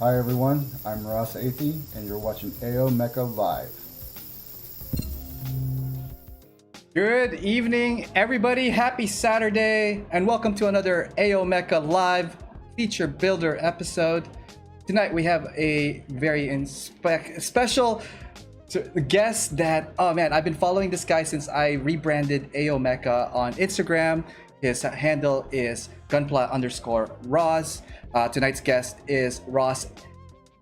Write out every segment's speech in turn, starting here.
Hi everyone, I'm Ross Athey, and you're watching AO Mecha Live. Good evening, everybody. Happy Saturday, and welcome to another AO Mecha Live feature builder episode. Tonight we have a very special guest that, oh man, I've been following this guy since I rebranded AO Mecha on Instagram. His handle is gunpla_Ross. Tonight's guest is Ross.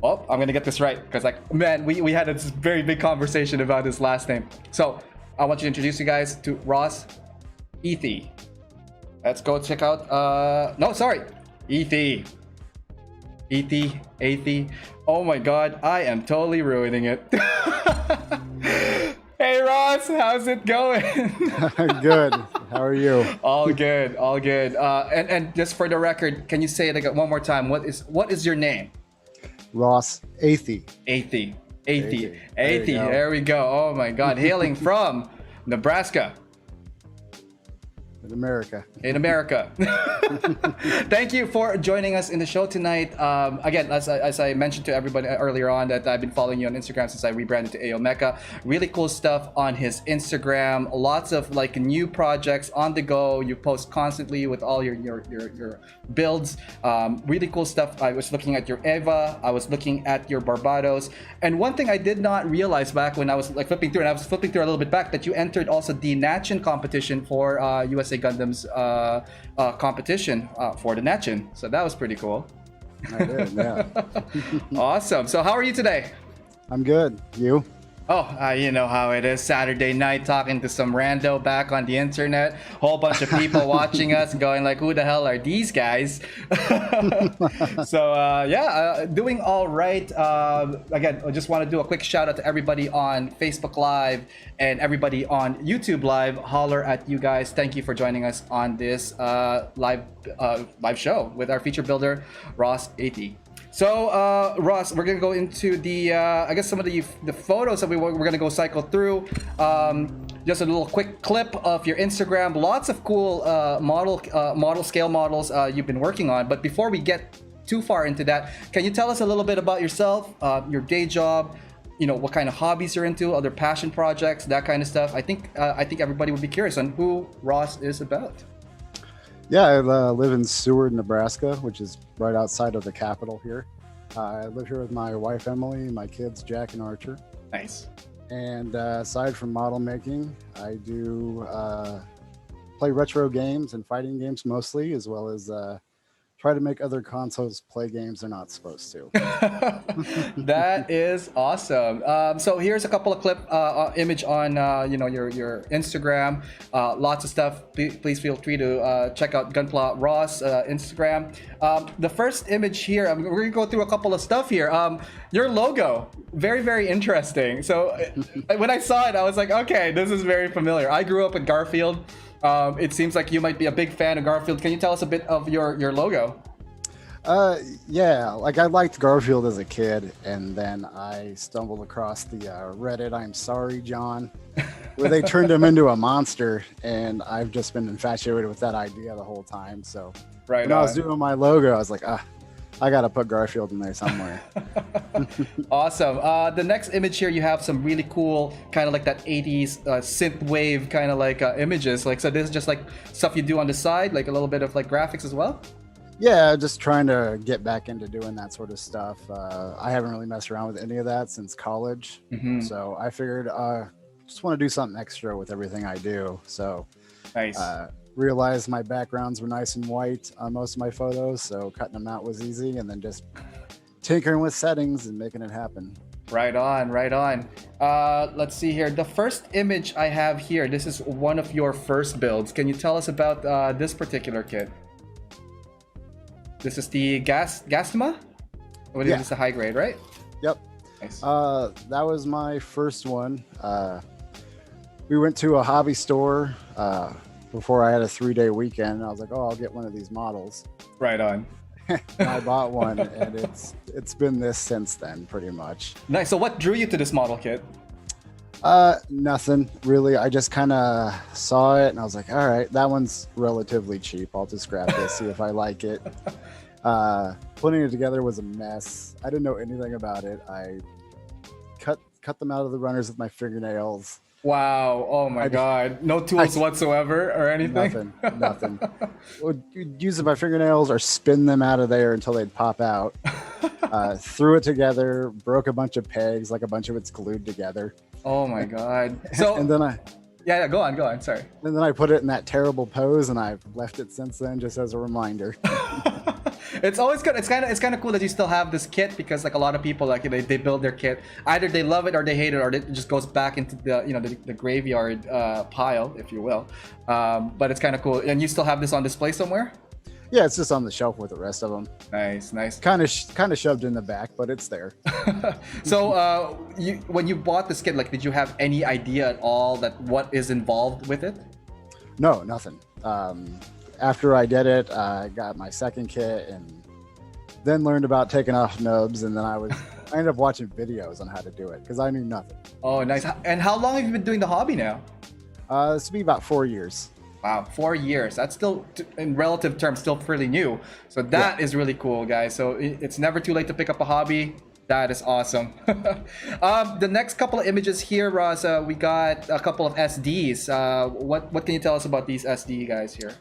Oh, I'm gonna get this right because, man, we had this very big conversation about his last name. So I want you to introduce you guys to Ross Athey. Let's go check out. Athey. Athey. Oh my God, I am totally ruining it. Hey Ross, how's it going? Good. How are you? All good. And just for the record, can you say it like one more time? What is your name? Ross Athey. Athey. There you go. There we go. Oh my God, hailing from Nebraska. In America. Thank you for joining us in the show tonight. Again, as I mentioned to everybody earlier on, that I've been following you on Instagram since I rebranded to AO Mecha. Really cool stuff on his Instagram. Lots of like new projects on the go. You post constantly with all your builds. Really cool stuff. I was looking at your Eva. I was looking at your Barbados. And one thing I did not realize back when I was like flipping through, and I was flipping through a little bit back, that you entered also the Natchin competition for USA Gundam's competition for the Natchin. So that was pretty cool. I did, yeah. Awesome. So how are you today? I'm good. You? Oh, you know how it is. Saturday night, talking to some rando back on the internet. Whole bunch of people watching us, going like, "Who the hell are these guys?" So doing all right. Again, I just want to do a quick shout out to everybody on Facebook Live and everybody on YouTube Live. Holler at you guys. Thank you for joining us on this live show with our feature builder, Ross Athey. So, Ross, we're gonna go into the I guess some of the photos that we're gonna go cycle through. Just a little quick clip of your Instagram. Lots of cool model scale models you've been working on. But before we get too far into that, can you tell us a little bit about yourself, your day job? You know, what kind of hobbies you're into, other passion projects, that kind of stuff. I think everybody would be curious on who Ross is about. Yeah, I live in Seward, Nebraska, which is right outside of the capital here. I live here with my wife, Emily, and my kids, Jack and Archer. Nice. And aside from model making, I do play retro games and fighting games mostly, as well as try to make other consoles play games they're not supposed to. That is awesome. So here's a couple of image on your Instagram. Lots of stuff. Please feel free to check out Gunpla Ross Instagram. The first image here, we're gonna go through a couple of stuff here. Your logo, very, very interesting. So when I saw it, I was like, okay, this is very familiar. I grew up with Garfield. It seems like you might be a big fan of Garfield. Can you tell us a bit of your logo? Yeah, like I liked Garfield as a kid, and then I stumbled across the Reddit "I'm sorry, John," where they turned him into a monster, and I've just been infatuated with that idea the whole time. So when I was doing my logo, I was like, I gotta put Garfield in there somewhere. Awesome. The next image here, you have some really cool kind of like that 80s synth wave kind of like images. Like, so this is just like stuff you do on the side, like a little bit of like graphics as well? Yeah, just trying to get back into doing that sort of stuff. I haven't really messed around with any of that since college. Mm-hmm. So I figured just want to do something extra with everything I do. So nice. Realized my backgrounds were nice and white on most of my photos, so cutting them out was easy, and then just tinkering with settings and making it happen. Right on. Let's see here. The first image I have here, this is one of your first builds. Can you tell us about this particular kit? This is the Gastima? Yeah. This is a high grade, right? Yep. Nice. That was my first one. We went to a hobby store before I had a 3-day weekend. I was like, I'll get one of these models. Right on. And I bought one, and it's been this since then, pretty much. Nice. So what drew you to this model kit? Nothing really. I just kind of saw it and I was like, all right, that one's relatively cheap. I'll just grab this, see if I like it. Putting it together was a mess. I didn't know anything about it. I cut them out of the runners with my fingernails. Wow. Oh my I just, God. No tools whatsoever or anything? nothing. Would use my fingernails or spin them out of there until they'd pop out. Threw it together, broke a bunch of pegs, like a bunch of it's glued together. Oh my God. So and then yeah, go on. Sorry. And then I put it in that terrible pose, and I've left it since then, just as a reminder. It's always good. It's kind of cool that you still have this kit, because like a lot of people, like they build their kit, either they love it or they hate it, or it just goes back into the graveyard pile, if you will. But it's kind of cool. And you still have this on display somewhere? Yeah, it's just on the shelf with the rest of them. Nice. Kind of shoved in the back, but it's there. So, when you bought this kit, like, did you have any idea at all that what is involved with it? No, nothing. After I did it, I got my second kit and then learned about taking off nubs, and then I ended up watching videos on how to do it because I knew nothing. Oh, nice. And how long have you been doing the hobby now? This will be about 4 years. Wow, 4 years. That's still, in relative terms, still fairly new. So that is really cool, guys. So it's never too late to pick up a hobby. That is awesome. The next couple of images here, Ross, we got a couple of SDs. What can you tell us about these SD guys here?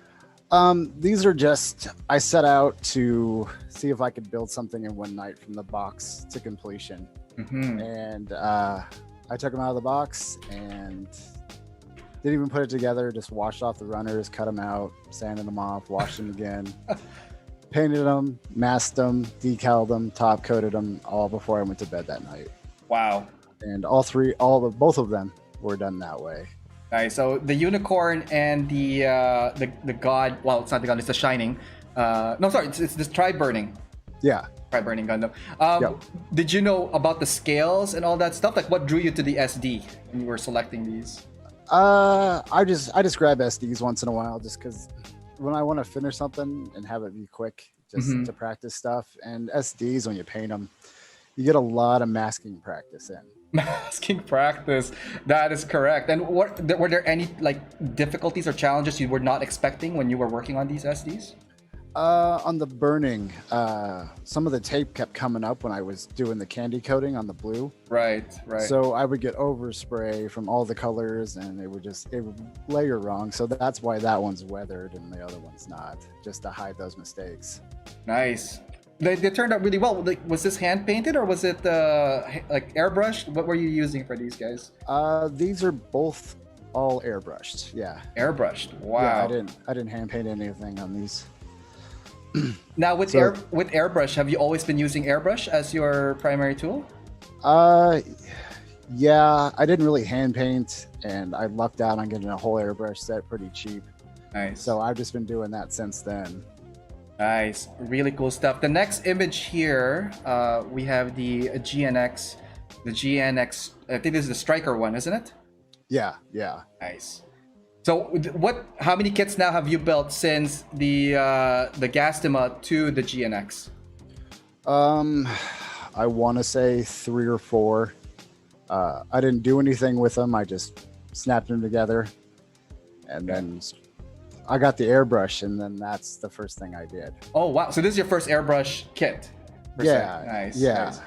These are just, I set out to see if I could build something in one night from the box to completion. Mm-hmm. And I took them out of the box and didn't even put it together, just washed off the runners, cut them out, sanded them off, washed them again, painted them, masked them, decaled them, top coated them, all before I went to bed that night. Wow. And both of them were done that way. Nice. So the unicorn and the god, well, it's not the god, it's the shining. No, sorry, it's this tri-burning. Yeah. Tri-burning Gundam. Did you know about the scales and all that stuff? Like, what drew you to the SD when you were selecting these? I just grab SDs once in a while, just because when I want to finish something and have it be quick, just to practice stuff. And SDs, when you paint them, you get a lot of masking practice in. Masking practice, that is correct. And were there any like difficulties or challenges you were not expecting when you were working on these SDs? On the burning, some of the tape kept coming up when I was doing the candy coating on the blue. Right. So I would get overspray from all the colors, and it would layer wrong. So that's why that one's weathered and the other one's not, just to hide those mistakes. Nice. They turned out really well. Like, was this hand painted or was it like airbrushed? What were you using for these guys? These are both all airbrushed. Yeah. Airbrushed. Wow. Yeah, I didn't hand paint anything on these. Now with airbrush, have you always been using airbrush as your primary tool? Yeah, I didn't really hand paint, and I lucked out on getting a whole airbrush set pretty cheap. Nice. So I've just been doing that since then. Nice, really cool stuff. The next image here, we have the GNX. The GNX, I think this is the Striker one, isn't it? Yeah. Nice. So how many kits now have you built since the Gastima to the GNX? I want to say 3 or 4. I didn't do anything with them. I just snapped them together, and then I got the airbrush, and then that's the first thing I did. Oh wow! So this is your first airbrush kit? Yeah. Nice. Yeah. Nice.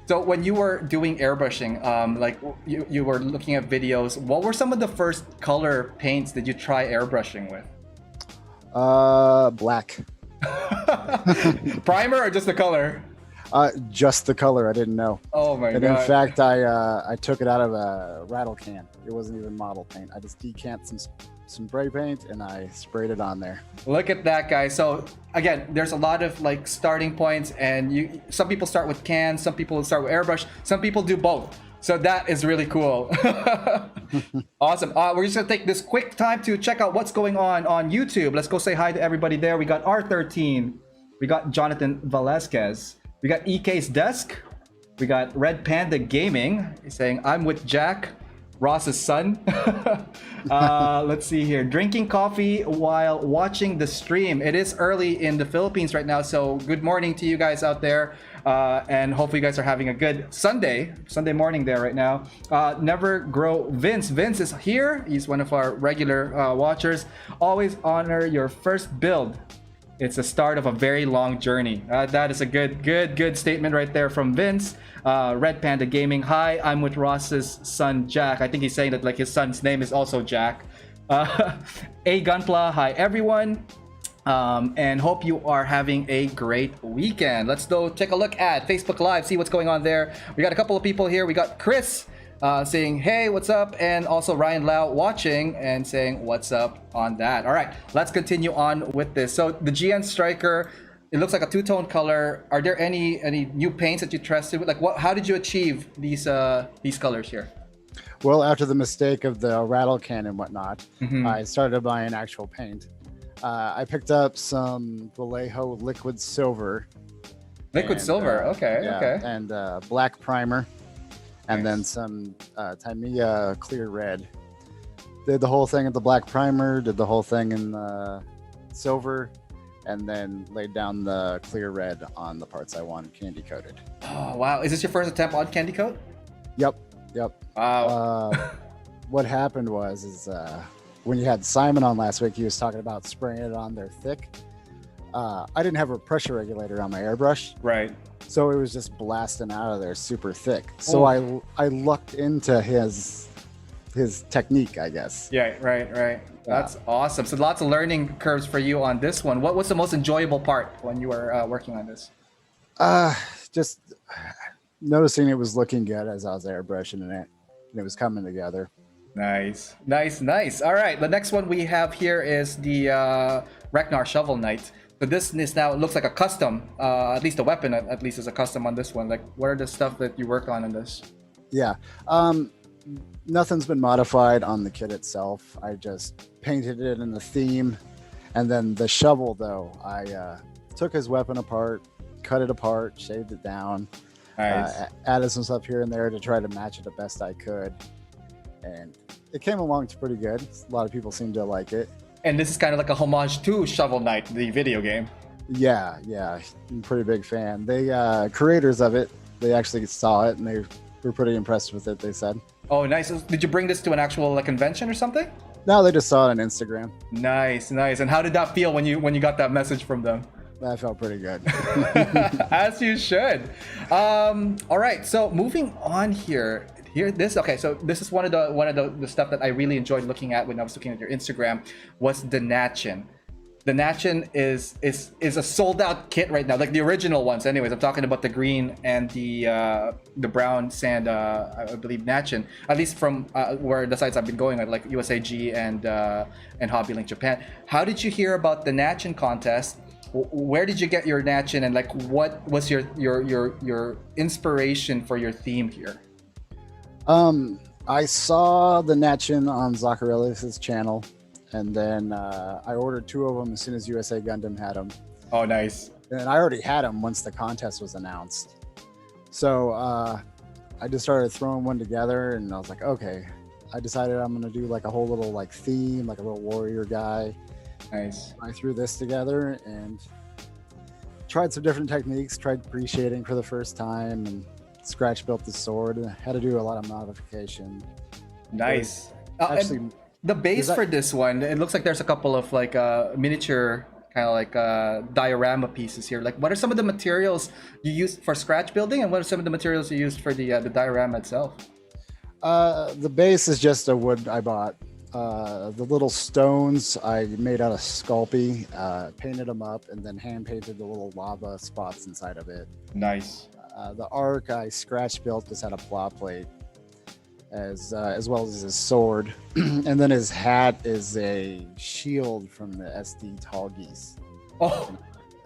So when you were doing airbrushing, like you were looking at videos, what were some of the first color paints that you try airbrushing with? Black. Primer or just the color? Just the color. I didn't know. Oh my god! And in fact, I took it out of a rattle can. It wasn't even model paint. I just decanted some spray paint and I sprayed it on there. Look at that, guy. So again, there's a lot of like starting points, and some people start with cans, some people start with airbrush, some people do both. So that is really cool. Awesome. We're just gonna take this quick time to check out what's going on YouTube. Let's go say hi to everybody there. We got R13, we got Jonathan Velasquez, we got EK's Desk, we got Red Panda Gaming. He's saying, I'm with Jack, Ross's son. Let's see here. Drinking coffee while watching the stream. It is early in the Philippines right now, so good morning to you guys out there. And hopefully you guys are having a good Sunday morning there right now. Never Grow Vince. Vince is here. He's one of our regular watchers. Always honor your first build It's the start of a very long journey. That is a good statement right there from Vince. Red Panda Gaming. Hi, I'm with Ross's son Jack. I think he's saying that like his son's name is also Jack. A Gunpla. Hi everyone. And hope you are having a great weekend. Let's go take a look at Facebook Live, see what's going on there. We got a couple of people here. We got Chris saying, hey, what's up? And also Ryan Lau watching and saying, what's up on that. All right, let's continue on with this. So the GN Striker, it looks like a two-tone color. Are there any new paints that you trusted with? Like, how did you achieve these colors here? Well, after the mistake of the rattle can and whatnot, I started buying actual paint. I picked up some Vallejo liquid silver. Liquid silver, okay, yeah, okay. And black primer, and then some Tamiya clear red. Did the whole thing in the black primer, did the whole thing in silver, and then laid down the clear red on the parts I wanted candy coated. Oh, wow. Is this your first attempt on candy coat? Yep. Wow. What happened was when you had Simon on last week, he was talking about spraying it on there thick. I didn't have a pressure regulator on my airbrush. Right. So it was just blasting out of there super thick. So I lucked into his technique, I guess. Yeah, right. That's awesome. So lots of learning curves for you on this one. What was the most enjoyable part when you were working on this? Just noticing it was looking good as I was airbrushing it, and it was coming together. Nice. All right, the next one we have here is the Ragnar Shovel Knight. So this is now, it looks like a custom, at least the weapon at least is a custom on this one. Like, what are the stuff that you work on in this? Yeah, nothing's been modified on the kit itself. I just painted it in the theme, and then the shovel though, I took his weapon apart, cut it apart, shaved it down, added some stuff here and there to try to match it the best I could. And it came along to pretty good. A lot of people seem to like it. And this is kind of like a homage to Shovel Knight, the video game. Yeah, I'm a pretty big fan. They creators of it, they actually saw it and they were pretty impressed with it, they said. Oh, nice. Did you bring this to an actual like convention or something? No, they just saw it on Instagram. Nice. And how did that feel when you got that message from them? That felt pretty good. As you should. All right, so moving on here. So this is one of the stuff that I really enjoyed looking at when I was looking at your Instagram was the Natchin. The Natchin is a sold out kit right now, like the original ones. Anyways, I'm talking about the green and the brown sand, I believe Natchin. At least from where the sites I've been going at, like USAG and Hobbylink Japan. How did you hear about the Natchin contest? Where did you get your Natchin, and like what was your inspiration for your theme here? I saw the Natchin on Zacharellis' channel, and then I ordered 2 of them as soon as USA Gundam had them. Oh, nice. And I already had them once the contest was announced. So I just started throwing one together, and I was like, okay. I decided I'm gonna do like a whole little like theme, like a little warrior guy. Nice. I threw this together and tried some different techniques, tried pre-shading for the first time, and scratch built the sword. Had to do a lot of modification. Nice. Actually, the base for this one, it looks like there's a couple of like miniature kind of like diorama pieces here. Like, what are some of the materials you used for scratch building, and what are some of the materials you used for the diorama itself? The base is just a wood I bought. The little stones I made out of Sculpey, painted them up, and then hand painted the little lava spots inside of it. Nice. The arc I scratch built, just had a plot plate, as well as his sword, and then his hat is a shield from the SD Tall Geese. Oh,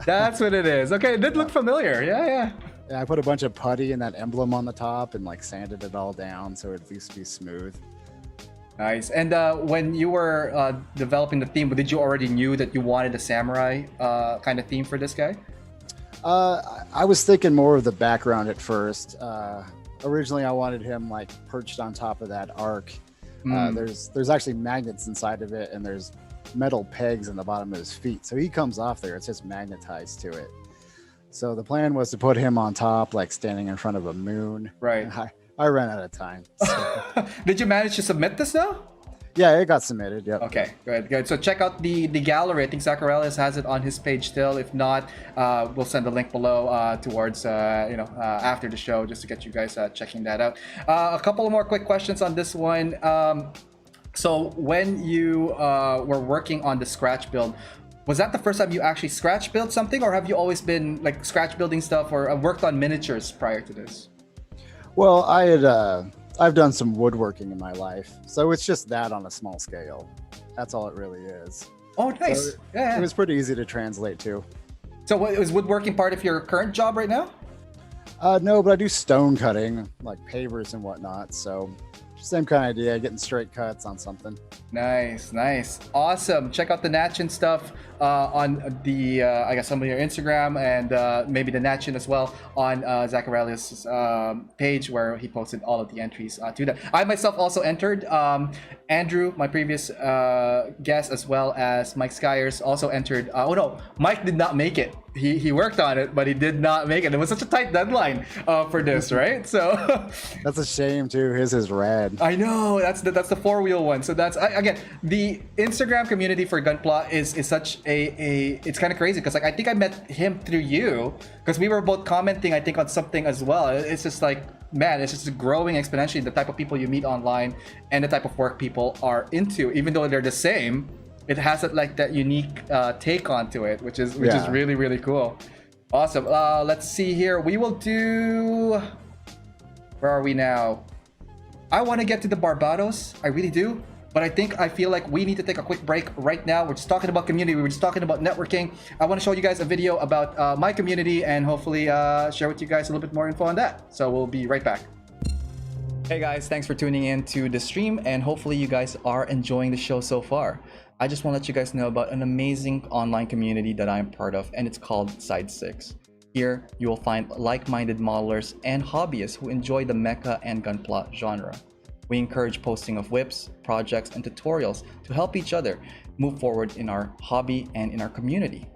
that's what it is. Okay, it did look familiar. Yeah. I put a bunch of putty and that emblem on the top and like sanded it all down so it at least be smooth. Nice. And when you were developing the theme, did you already knew that you wanted a samurai kind of theme for this guy? I was thinking more of the background at first. Originally, I wanted him like perched on top of that arc. There's actually magnets inside of it, and there's metal pegs in the bottom of his feet. So he comes off there; it's just magnetized to it. So the plan was to put him on top, like standing in front of a moon. Right. I ran out of time. So. Did you manage to submit this though? Yeah, it got submitted. Yep. Okay, good. So check out the gallery. I think Zacharias has it on his page still. If not, we'll send the link below towards after the show, just to get you guys checking that out. A couple more quick questions on this one. So when you were working on the scratch build, was that the first time you actually scratch built something, or have you always been like scratch building stuff, or worked on miniatures prior to this? Well, I've done some woodworking in my life, so it's just that on a small scale. That's all it really is. Oh, nice. So Yeah. It was pretty easy to translate to. So is woodworking part of your current job right now? No, but I do stone cutting, like pavers and whatnot. So same kind of idea, getting straight cuts on something. Nice. Awesome. Check out the Natchin stuff on the, I guess, some of your Instagram, and maybe the Natchin as well on Zacharias' page, where he posted all of the entries to that. I myself also entered. Andrew, my previous guest, as well as Mike Skyers, also entered. Oh no, Mike did not make it. He worked on it, but he did not make it. It was such a tight deadline for this, right? So that's a shame too. His is red. I know, that's the 4-wheel one. So that's again, the Instagram community for Gunpla is such a it's kind of crazy, because like I think I met him through you, because we were both commenting I think on something as well. It's just like, man, it's just growing exponentially, the type of people you meet online and the type of work people are into. Even though they're the same, it has that unique take onto it, which is really, really cool. Awesome. Let's see here. We will do, where are we now? I want to get to the Barbados. I really do. But I feel like we need to take a quick break right now. We're just talking about community. We're just talking about networking. I want to show you guys a video about my community, and hopefully share with you guys a little bit more info on that. So we'll be right back. Hey guys, thanks for tuning in to the stream, and hopefully you guys are enjoying the show so far. I just want to let you guys know about an amazing online community that I'm part of, and it's called Side 6. Here, you will find like-minded modelers and hobbyists who enjoy the mecha and gunpla genre. We encourage posting of whips, projects, and tutorials to help each other move forward in our hobby and in our community.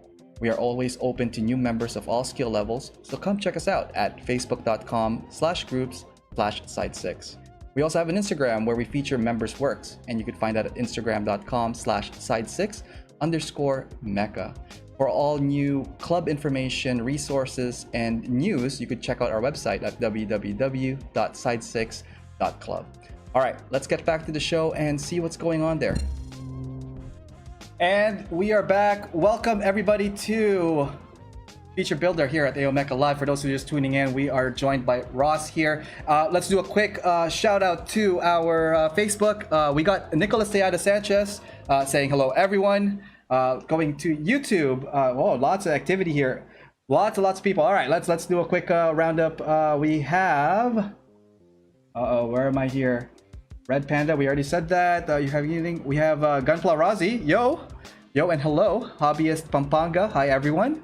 We are always open to new members of all skill levels, so come check us out at facebook.com/groups/side6. We also have an Instagram where we feature members' works, and you can find that at instagram.com/side6_mecha. For all new club information, resources, and news, you could check out our website at www.side6.club. All right, let's get back to the show and see what's going on there. And we are back. Welcome everybody to Feature Builder here at AO Mecha Live. For those who are just tuning in, we are joined by Ross here. Let's do a quick shout out to our Facebook. We got Nicholas Tejada Sanchez saying hello everyone. Going to YouTube. Lots of activity here. Lots of people. All right, let's do a quick roundup. We have. Where am I here? Red Panda. We already said that. You have anything? We have Gunpla Razi. Yo, and hello, Hobbyist Pampanga. Hi everyone.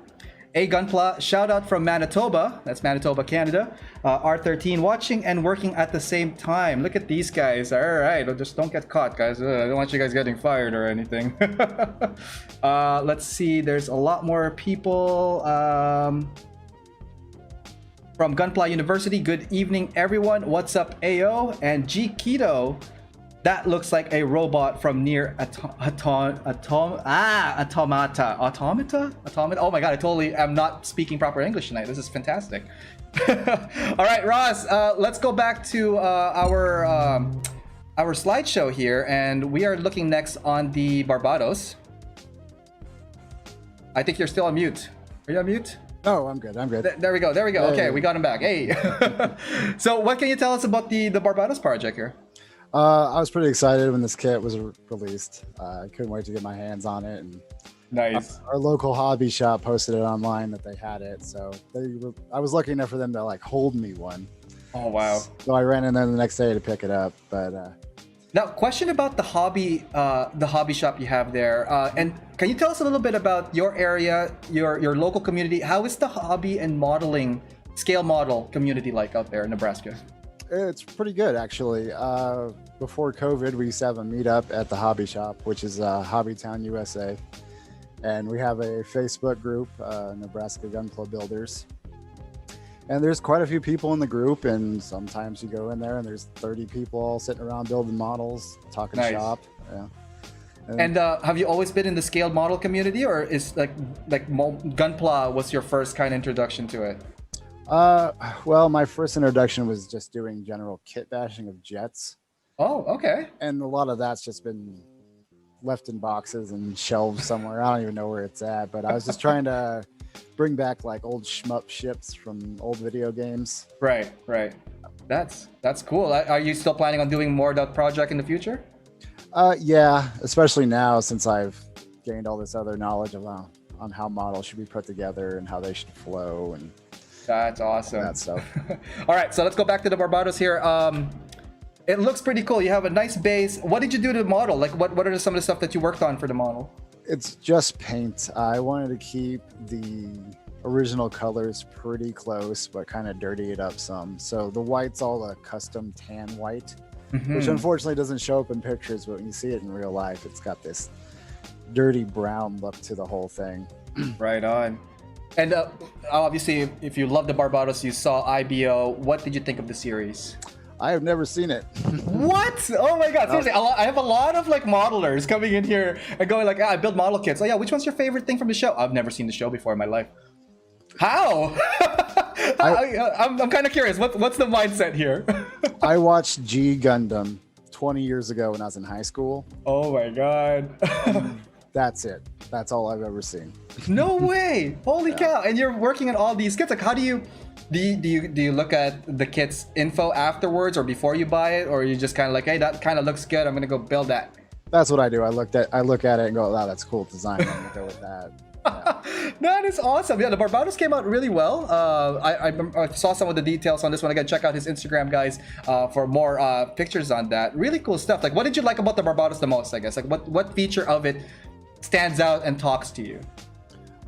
A Gunpla, shout out from Manitoba. That's Manitoba, Canada. R13, watching and working at the same time. Look at these guys. All right, just don't get caught, guys. I don't want you guys getting fired or anything. Let's see. There's a lot more people. From Gunpla University, good evening, everyone. What's up, AO? And G Keto. That looks like a robot from Near Automata. Oh my god, I totally am not speaking proper English tonight. This is fantastic. All right, Ross, let's go back to our slideshow here, and we are looking next on the Barbados. I think you're still on mute. Are you on mute? Oh, I'm good. There we go. Hey. Okay, we got him back. Hey. So what can you tell us about the Barbados project here? I was pretty excited when this kit was released. I couldn't wait to get my hands on it. And nice. Our local hobby shop posted it online that they had it, so I was lucky enough for them to like hold me one. Oh wow! So I ran in there the next day to pick it up. But now, question about the hobby shop you have there, and can you tell us a little bit about your area, your local community? How is the hobby and modeling scale model community like out there in Nebraska? It's pretty good, actually. Before COVID, we used to have a meetup at the hobby shop, which is Hobbytown, USA. And we have a Facebook group, Nebraska Gunpla Builders. And there's quite a few people in the group, and sometimes you go in there and there's 30 people all sitting around building models, talking Nice. shop. Yeah. And have you always been in the scaled model community, or is Gunpla was your first kind of introduction to it? Well, my first introduction was just doing general kit bashing of jets, Oh, okay. and a lot of that's just been left in boxes and shelves somewhere. I don't even know where it's at, but I was just trying to bring back like old shmup ships from old video games. Right, right. That's cool. Are you still planning on doing more of that project in the future? Yeah, especially now since I've gained all this other knowledge on how models should be put together and how they should flow and That's awesome. that stuff. All right, so let's go back to the Barbados here. It looks pretty cool. You have a nice base. What did you do to the model? Like, what are some of the stuff that you worked on for the model? It's just paint. I wanted to keep the original colors pretty close, but kind of dirty it up some. So the white's all a custom tan white, which unfortunately doesn't show up in pictures, but when you see it in real life, it's got this dirty brown look to the whole thing. Right on. And obviously, if you love the Barbados, you saw IBO. What did you think of the series? I have never seen it. What? Oh my god, seriously, I have a lot of like modelers coming in here and going like, I build model kits. Oh yeah, which one's your favorite thing from the show? I've never seen the show before in my life. How? I'm kind of curious. What's the mindset here? I watched G Gundam 20 years ago when I was in high school. Oh my god. That's it. That's all I've ever seen. No way! Holy cow! And you're working on all these kits. Like, how do you look at the kit's info afterwards or before you buy it, or you just kind of like, hey, that kind of looks good. I'm gonna go build that. That's what I do. I look at it and go, wow, that's cool design. I'm gonna go with that. Yeah. That is awesome. Yeah, the Barbados came out really well. I saw some of the details on this one. Again, check out his Instagram, guys, for more pictures on that. Really cool stuff. Like, what did you like about the Barbados the most, I guess? Like, what feature of it stands out and talks to you?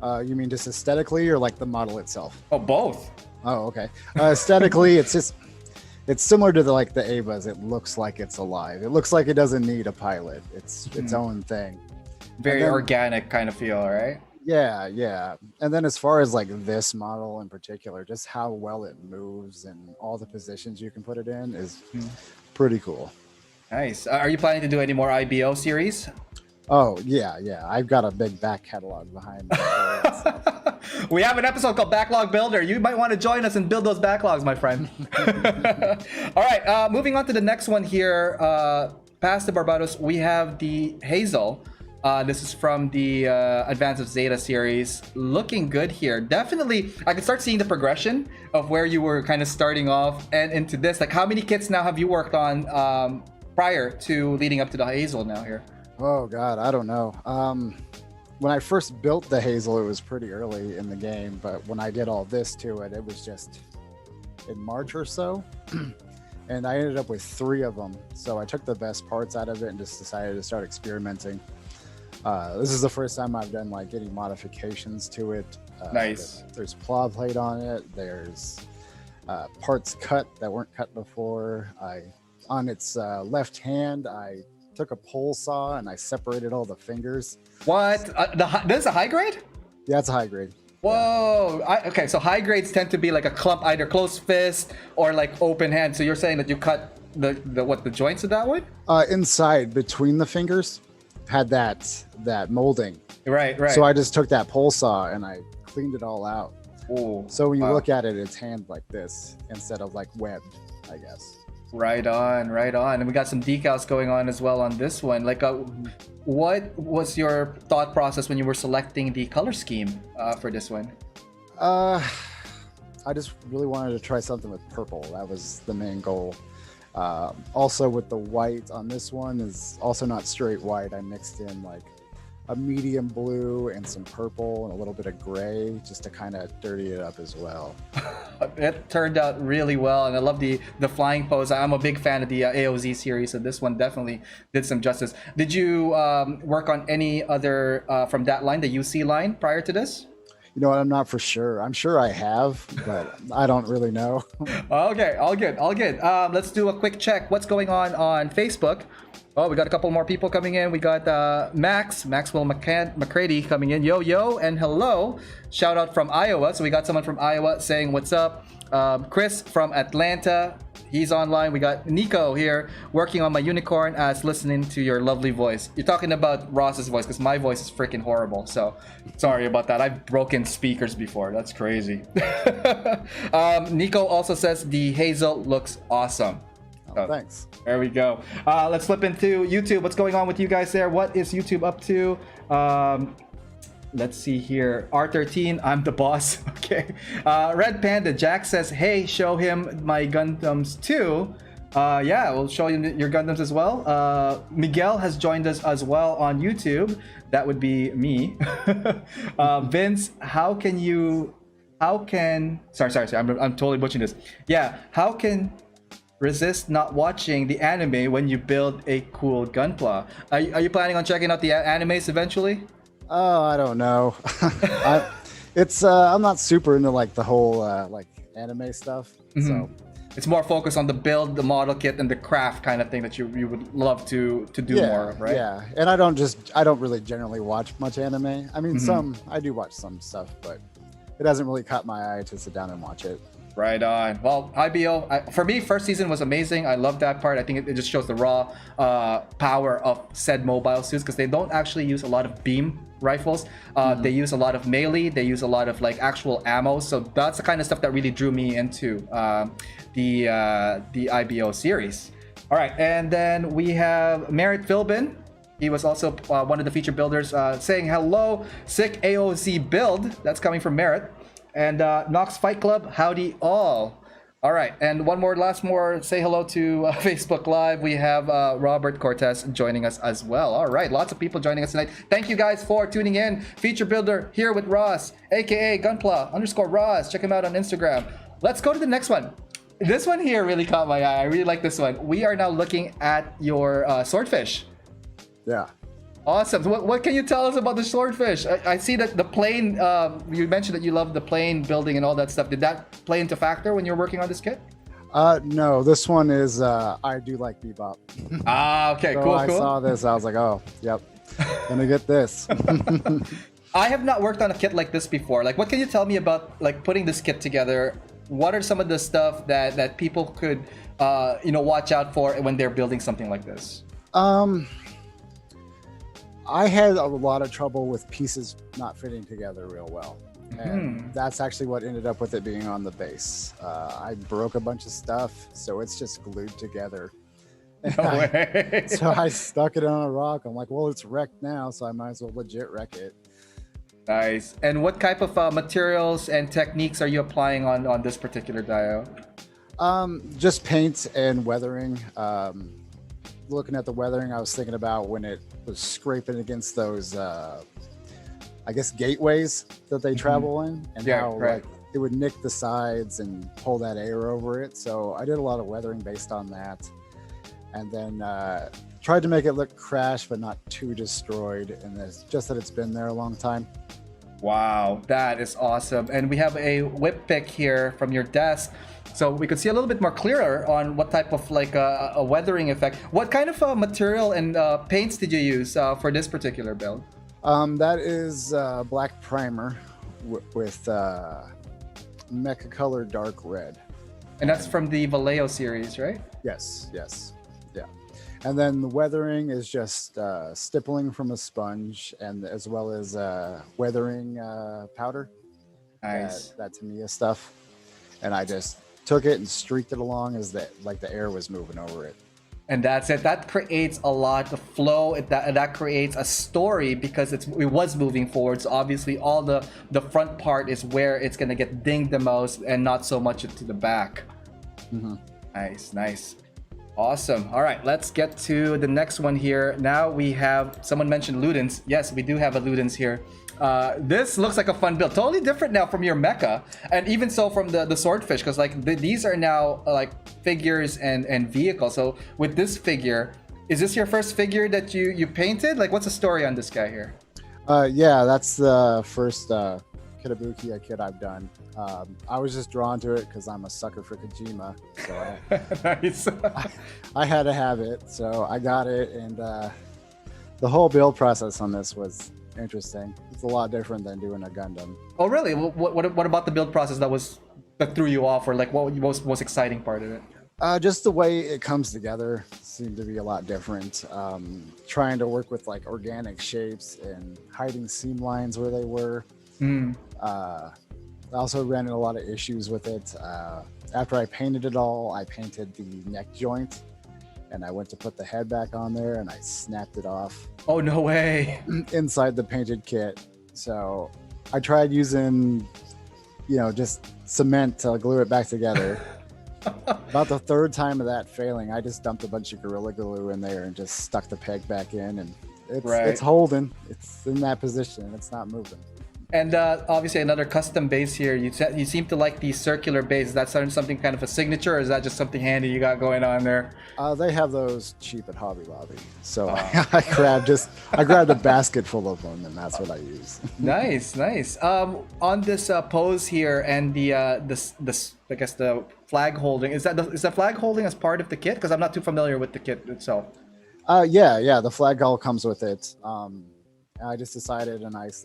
You mean just aesthetically or like the model itself? Oh, both. Oh, okay. Aesthetically, it's similar to the Avas. It looks like it's alive. It looks like it doesn't need a pilot. It's its own thing. Very organic kind of feel, right? Yeah, yeah. And then as far as like this model in particular, just how well it moves and all the positions you can put it in is pretty cool. Nice. Are you planning to do any more IBO series? Oh, yeah. I've got a big back catalog behind me. We have an episode called Backlog Builder. You might want to join us and build those backlogs, my friend. All right, moving on to the next one here. Past the Barbados, we have the Hazel. This is from the Advance of Zeta series. Looking good here. Definitely, I can start seeing the progression of where you were kind of starting off and into this. Like, how many kits now have you worked on prior to leading up to the Hazel now here? Oh, God, I don't know. When I first built the Hazel, it was pretty early in the game, but when I did all this to it, it was just in March or so. And I ended up with 3 of them. So I took the best parts out of it and just decided to start experimenting. This is the first time I've done like any modifications to it. Nice. There's plow plate on it. There's parts cut that weren't cut before. On its left hand, I took a pole saw and I separated all the fingers. What? This is a high grade? Yeah, it's a high grade. Whoa. Okay, so high grades tend to be like a clump, either closed fist or like open hand. So you're saying that you cut the joints of that one? Inside between the fingers had that molding. Right. So I just took that pole saw and I cleaned it all out. Ooh, so when you look at it, it's hand like this instead of like webbed, I guess. Right on. And we got some decals going on as well on this one. Like, what was your thought process when you were selecting the color scheme for this one? I just really wanted to try something with purple. That was the main goal. Also with the white on this one is also not straight white. I mixed in like a medium blue and some purple and a little bit of gray just to kind of dirty it up as well. It turned out really well, and I love the flying pose. I'm a big fan of the AOZ series, so this one definitely did some justice. Did you work on any other from that line, the UC line, prior to this? You know what? I'm not for sure. I'm sure I have, but I don't really know. Okay, all good. Let's do a quick check. What's going on Facebook? Oh, we got a couple more people coming in. We got Maxwell McCready coming in. Yo, and hello. Shout out from Iowa. So we got someone from Iowa saying what's up. Chris from Atlanta, he's online. We got Nico here working on my unicorn as listening to your lovely voice. You're talking about Ross's voice because my voice is freaking horrible. So sorry about that. I've broken speakers before. That's crazy. Nico also says the Hazel looks awesome. Oh, thanks. There we go. Let's flip into YouTube. What's going on with you guys there? What is YouTube up to? Let's see here. R13, I'm the boss. Okay. Red Panda, Jack says, hey, show him my Gundams too. Yeah, we'll show you your Gundams as well. Miguel has joined us as well on YouTube. That would be me. Vince, sorry, I'm totally butchering this. Yeah, how can resist not watching the anime when you build a cool Gunpla? Are you planning on checking out the animes eventually? Oh, I don't know. I'm not super into like the whole like anime stuff. Mm-hmm. So it's more focused on the build, the model kit, and the craft kind of thing that you would love to do more of, right? Yeah, and I don't really generally watch much anime. I mean, I do watch some stuff, but it hasn't really caught my eye to sit down and watch it. Right on. Well, IBO, for me, first season was amazing. I love that part. I think it just shows the raw power of said mobile suits because they don't actually use a lot of beam rifles. They use a lot of melee. They use a lot of like actual ammo. So that's the kind of stuff that really drew me into the IBO series. All right, and then we have Merritt Philbin. He was also one of the feature builders saying hello. Sick AOZ build. That's coming from Merritt. And Nox Fight Club, howdy all. All right, and last more, say hello to Facebook Live. We have Robert Cortez joining us as well. All right, lots of people joining us tonight. Thank you guys for tuning in. Feature Builder here with Ross, aka Gunpla_Ross. Check him out on Instagram. Let's go to the next one. This one here really caught my eye. I really like this one. We are now looking at your swordfish. Yeah. Awesome. What can you tell us about the swordfish? I see that the plane, you mentioned that you love the plane building and all that stuff. Did that play into factor when you were working on this kit? No, this one is, I do like Bebop. Okay, so cool. I saw this, I was like, oh, yep, gonna get this. I have not worked on a kit like this before. Like, what can you tell me about like putting this kit together? What are some of the stuff that people could, watch out for when they're building something like this? I had a lot of trouble with pieces not fitting together real well. And that's actually what ended up with it being on the base. I broke a bunch of stuff, so it's just glued together. No way. So I stuck it on a rock. I'm like, well, it's wrecked now, so I might as well legit wreck it. Nice. And what type of materials and techniques are you applying on this particular dio? Just paint and weathering. Looking at the weathering, I was thinking about when it was scraping against those, I guess, gateways that they travel in, and how like it would nick the sides and pull that air over it. So I did a lot of weathering based on that, and then tried to make it look crashed but not too destroyed. And it's just that it's been there a long time. Wow, that is awesome. And we have a whip pic here from your desk, so we could see a little bit more clearer on what type of like a weathering effect. What kind of material and paints did you use for this particular build? That is black primer with Mecha color dark red. And that's from the Vallejo series, right? Yes, yeah. And then the weathering is just stippling from a sponge, and as well as weathering powder. Nice. That Tamiya stuff. And I just took it and streaked it along as the air was moving over it. And that's it. That creates a lot of flow. That creates a story because it was moving forward. So obviously all the front part is where it's going to get dinged the most and not so much to the back. Nice. Awesome. All right, let's get to the next one here. Now we have, someone mentioned Ludens. Yes, we do have a Ludens here. This looks like a fun build. Totally different now from your Mecha, and even so from the Swordfish, because like these are now like figures and vehicles. So with this figure, is this your first figure that you painted? Like, what's the story on this guy here? Yeah, that's the first Kitabuki kit I've done. I was just drawn to it because I'm a sucker for Kojima, so Nice. I had to have it, so I got it. And the whole build process on this was interesting. It's a lot different than doing a Gundam. Oh really? What about the build process that was that threw you off, or like what was most exciting part of it? Just the way it comes together seemed to be a lot different. Trying to work with like organic shapes and hiding seam lines where they were. Mm. I also ran into a lot of issues with it. After I painted it all, I painted the neck joint and I went to put the head back on there and I snapped it off Oh, no way. inside the painted kit. So I tried using, just cement to glue it back together. About the third time of that failing, I just dumped a bunch of Gorilla Glue in there and just stuck the peg back in, and it's holding. It's in that position. It's not moving. And obviously another custom base here. You seem to like the circular base. Is that something kind of a signature, or is that just something handy you got going on there? They have those cheap at Hobby Lobby, so I grabbed a basket full of them, and that's what I use. Nice, nice. On this pose here and this I guess the flag holding, is the flag holding as part of the kit? Because I'm not too familiar with the kit itself. Yeah, the flag all comes with it. I just decided a nice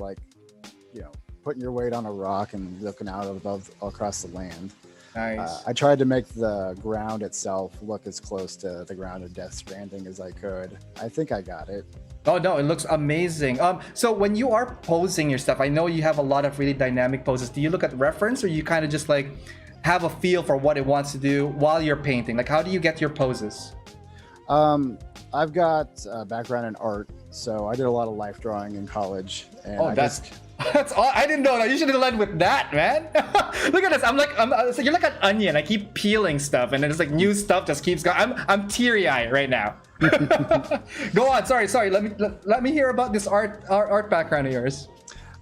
putting your weight on a rock and looking out above across the land. Nice. I tried to make the ground itself look as close to the ground of Death Stranding as I could. I think I got it. Oh no, it looks amazing. So when you are posing your stuff, I know you have a lot of really dynamic poses. Do you look at reference, or you kind of just like have a feel for what it wants to do while you're painting? Like, how do you get your poses? I've got a background in art, so I did a lot of life drawing in college. And that's all. I didn't know that. You should have led with that, man. Look at this. So you're like an onion. I keep peeling stuff, and then it's like new stuff just keeps going. I'm teary-eyed right now. Go on. Sorry. Let me hear about this art background of yours.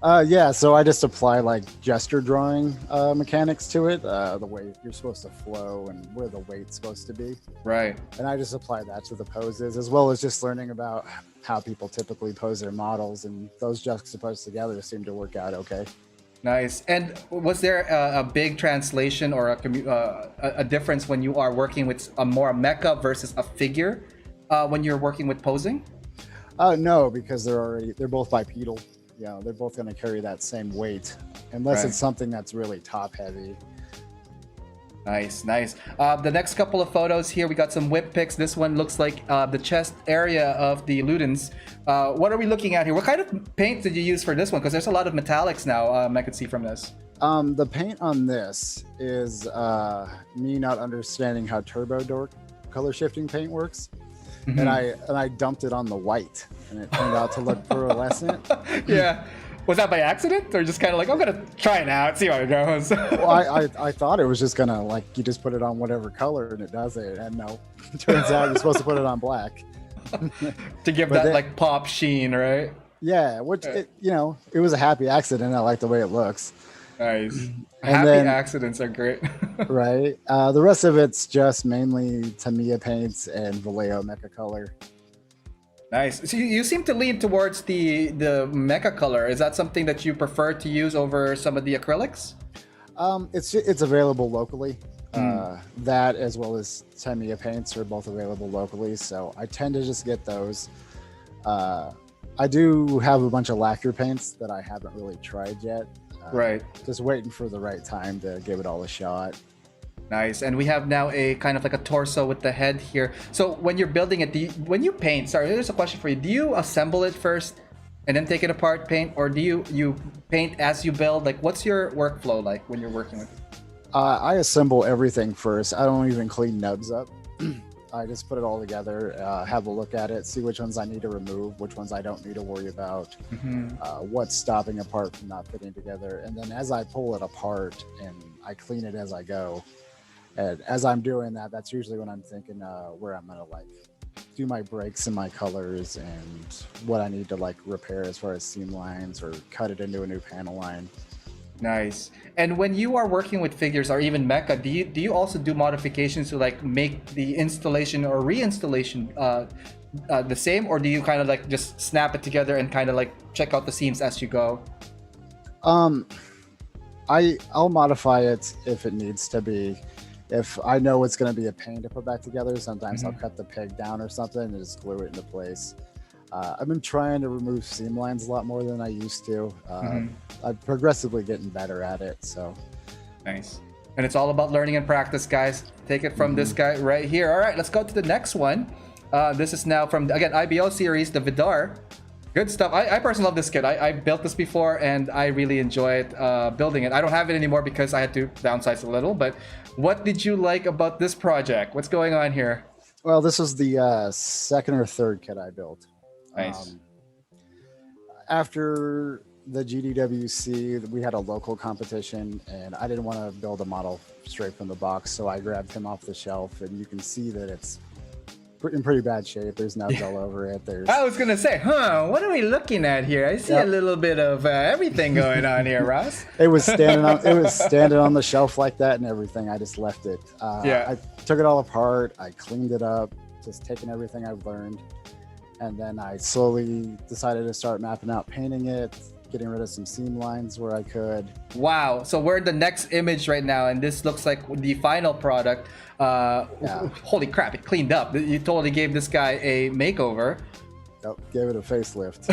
Yeah, so I just apply like gesture drawing mechanics to it, the way you're supposed to flow and where the weight's supposed to be. Right. And I just apply that to the poses, as well as just learning about how people typically pose their models, and those juxtaposed together seem to work out okay. Nice. And was there a big translation or a difference when you are working with a mecha versus a figure when you're working with posing? No, because they're both bipedal. They're both going to carry that same weight, unless it's something that's really top heavy. Nice. The next couple of photos here, we got some whip pics. This one looks like the chest area of the Ludens. What are we looking at here? What kind of paint did you use for this one? Because there's a lot of metallics now, I could see from this. The paint on this is me not understanding how Turbo Dork color shifting paint works. Mm-hmm. And I dumped it on the white, and it turned out to look pearlescent. Yeah. Was that by accident, or just kind of like, I'm gonna try it out, see how it goes? Well, I thought it was just gonna, like, you just put it on whatever color and it does it, and no, it turns out you're supposed to put it on black to give that like pop sheen, right? Yeah, which it was a happy accident. I like the way it looks. Nice. Happy accidents are great. Right. The rest of it's just mainly Tamiya paints and Vallejo Mecha color. Nice. So you seem to lean towards the Mecha color. Is that something that you prefer to use over some of the acrylics? It's available locally. That, as well as Tamiya paints, are both available locally, so I tend to just get those. I do have a bunch of lacquer paints that I haven't really tried yet. Right. Just waiting for the right time to give it all a shot. Nice. And we have now a kind of like a torso with the head here. So when you're building it, when you paint, sorry, there's a question for you. Do you assemble it first and then take it apart, paint, or do you paint as you build? Like, what's your workflow like when you're working with it? I assemble everything first. I don't even clean nubs up. I just put it all together, have a look at it, see which ones I need to remove, which ones I don't need to worry about, what's stopping a part from not fitting together. And then as I pull it apart and I clean it as I go, and as I'm doing that, that's usually when I'm thinking where I'm going to like do my breaks and my colors and what I need to like repair as far as seam lines or cut it into a new panel line. Nice. And when you are working with figures or even mecha, do you also do modifications to like make the installation or reinstallation the same, or do you kind of like just snap it together and kind of like check out the seams as you go? I'll modify it if it needs to be. If I know it's going to be a pain to put back together, sometimes I'll cut the peg down or something and just glue it into place. I've been trying to remove seam lines a lot more than I used to. I'm progressively getting better at it. So nice. And it's all about learning and practice, guys. Take it from this guy right here. All right, let's go to the next one. This is now from, again, IBO series, the Vidar. Good stuff. I personally love this kit. I built this before, and I really enjoyed building it. I don't have it anymore because I had to downsize a little. But what did you like about this project? What's going on here? Well, this was the second or third kit I built. Nice. After the GDWC, we had a local competition, and I didn't want to build a model straight from the box, so I grabbed him off the shelf, and you can see that it's in pretty bad shape. There's nubs all over it. I was gonna say, what are we looking at here? I see a little bit of everything going on here, Ross. It was standing on the shelf like that and everything. I just left it. I took it all apart. I cleaned it up, just taking everything I've learned, and then I slowly decided to start mapping out painting it, getting rid of some seam lines where I could. Wow. So we're in the next image right now, and this looks like the final product. Holy crap, it cleaned up. You totally gave this guy a makeover. Yep, gave it a facelift.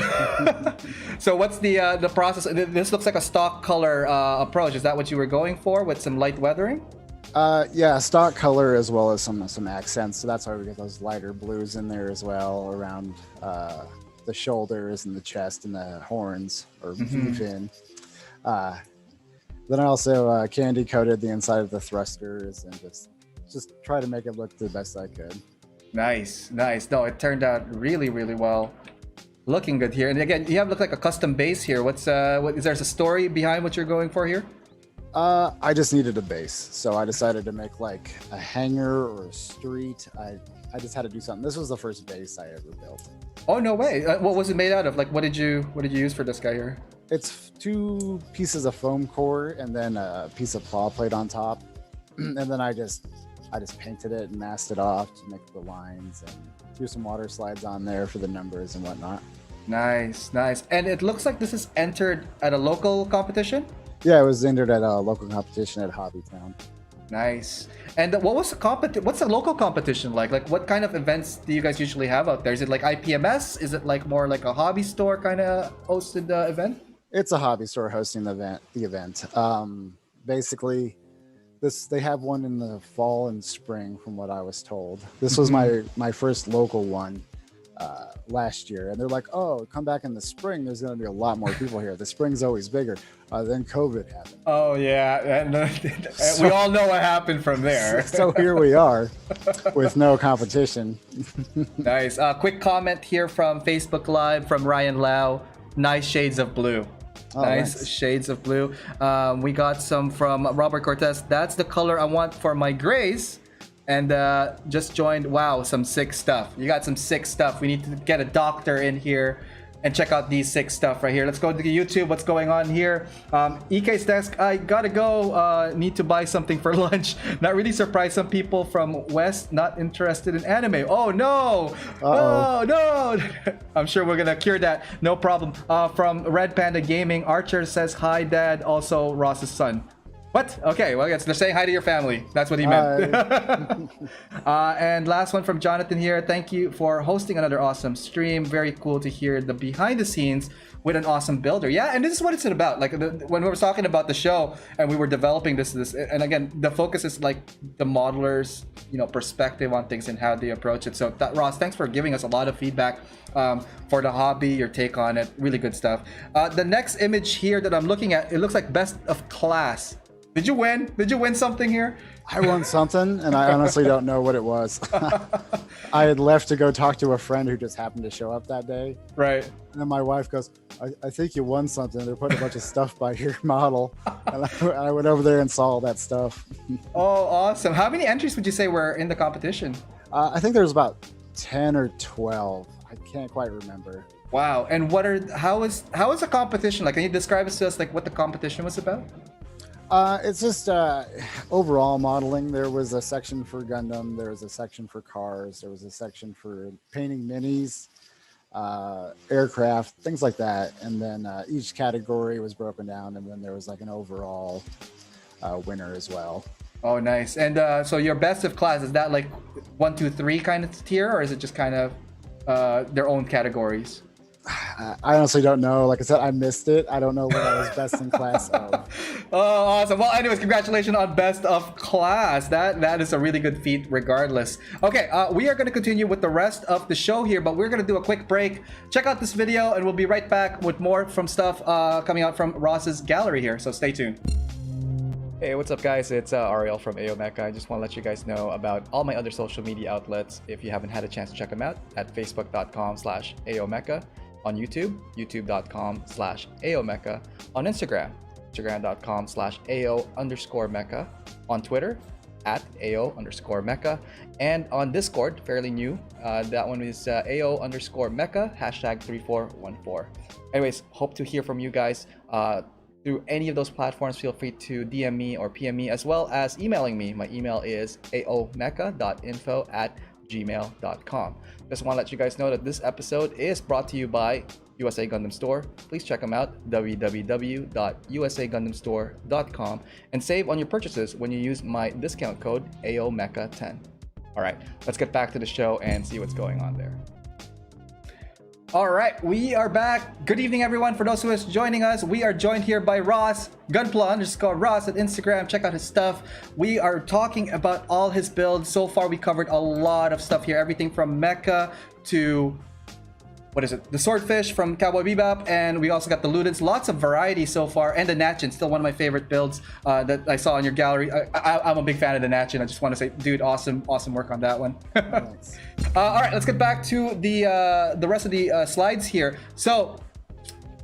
So what's the process? This looks like a stock color approach. Is that what you were going for with some light weathering? Yeah, stock color as well as some accents. So that's why we get those lighter blues in there as well around the shoulders and the chest and the horns or fin. Then I also candy coated the inside of the thrusters and just try to make it look the best I could. Nice. No, it turned out really, really well. Looking good here. And again, you have look like a custom base here. What is there a story behind what you're going for here? I just needed a base, so I decided to make like a hangar or a street. I just had to do something. This was the first base I ever built. Oh, no way. What was it made out of? Like, what did you use for this guy here? It's 2 pieces of foam core and then a piece of claw plate on top. And then I just painted it and masked it off to make the lines and threw some water slides on there for the numbers and whatnot. Nice. And it looks like this is entered at a local competition? Yeah, it was entered at a local competition at Hobbytown. Nice. And what's the local competition like? Like, what kind of events do you guys usually have out there? Is it like IPMS? Is it like more like a hobby store kind of hosted event? It's a hobby store hosting the event. Basically, they have one in the fall and spring, from what I was told. This was my first local one last year, and they're like, "Oh, come back in the spring. There's going to be a lot more people here. The spring's always bigger." Then COVID happened. Oh yeah, and we all know what happened from there. So here we are with no competition. Nice. Quick comment here from Facebook Live from Ryan Lau. Nice shades of blue. Nice shades of blue. We got some from Robert Cortez. That's the color I want for my grays. And just joined. Wow, some sick stuff. You got some sick stuff. We need to get a doctor in here and check out these sick stuff right here. Let's go to YouTube. What's going on here? EK's desk. I gotta go. Need to buy something for lunch. Not really surprised. Some people from West not interested in anime. Oh no! Oh no! I'm sure we're gonna cure that. No problem. From Red Panda Gaming, Archer says hi, Dad. Also Ross's son. What? Okay, well, they're saying hi to your family. That's what he meant. And last one from Jonathan here. Thank you for hosting another awesome stream. Very cool to hear the behind the scenes with an awesome builder. Yeah, and this is what it's about. Like when we were talking about the show and we were developing this, and again, the focus is like the modelers, perspective on things and how they approach it. So Ross, thanks for giving us a lot of feedback for the hobby, your take on it. Really good stuff. The next image here that I'm looking at, it looks like best of class. Did you win? Did you win something here? I won something, and I honestly don't know what it was. I had left to go talk to a friend who just happened to show up that day. Right. And then my wife goes, I think you won something. They're putting a bunch of stuff by your model. And I went over there and saw all that stuff. Oh, awesome. How many entries would you say were in the competition? I think there's about 10 or 12. I can't quite remember. Wow. And how is the competition like? Can you describe it to us, like what the competition was about? It's just overall modeling. There was a section for Gundam, there was a section for cars, there was a section for painting minis, aircraft, things like that. And then each category was broken down, and then there was like an overall winner as well. Oh, nice. And so your best of class, is that like 1, 2, 3 kind of tier, or is it just kind of their own categories? I honestly don't know. Like I said, I missed it. I don't know what I was best in class of. Oh, awesome. Well, anyways, congratulations on best of class. That is a really good feat regardless. Okay, we are going to continue with the rest of the show here, but we're going to do a quick break. Check out this video, and we'll be right back with more from stuff coming out from Ross's gallery here, so stay tuned. Hey, what's up guys? It's Ariel from Mecha. I just want to let you guys know about all my other social media outlets if you haven't had a chance to check them out at facebook.com/Mecha, on YouTube, youtube.com/Mecha, on Instagram, instagram.com/AO_Mecha, on Twitter, at AO_Mecha, and on Discord, fairly new. That one is AO_Mecha, #3414. Anyways, hope to hear from you guys. Through any of those platforms, feel free to DM me or PM me, as well as emailing me. My email is aomecha.info@gmail.com. Just want to let you guys know that this episode is brought to you by USA Gundam Store. Please check them out, www.usagundamstore.com, and save on your purchases when you use my discount code AOMECHA10. All right, let's get back to the show and see what's going on there. All right, we are back. Good evening, everyone. For those who are joining us, we are joined here by Ross, Gunpla_Ross at Instagram. Check out his stuff. We are talking about all his builds. So far, we covered a lot of stuff here. Everything from Mecha to, what is it? The Swordfish from Cowboy Bebop. And we also got the Ludens. Lots of variety so far. And the Natchin, still one of my favorite builds that I saw in your gallery. I'm a big fan of the Natchin. I just want to say, dude, awesome work on that one. Thanks. All right, let's get back to the rest of the slides here. So,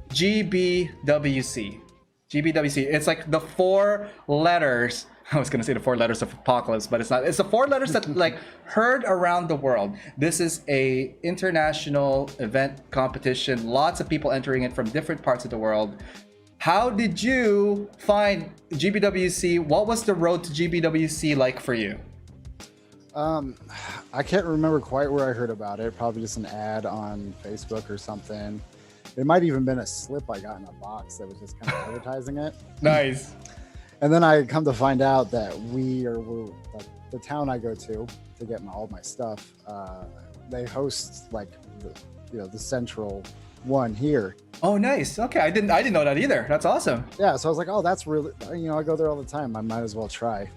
GBWC. It's like the 4 letters. I was gonna say the 4 letters of apocalypse, but it's not. It's the 4 letters that like heard around the world. This is a international event competition. Lots of people entering it from different parts of the world. How did you find GBWC? What was the road to GBWC like for you? I can't remember quite where I heard about it. Probably just an ad on Facebook or something. It might even been a slip I got in a box that was just kind of advertising it. Nice. And then I come to find out that we're like the town I go to get all my stuff. They host like the central one here. Oh, nice. Okay, I didn't know that either. That's awesome. Yeah, so I was like, oh, that's really, I go there all the time. I might as well try.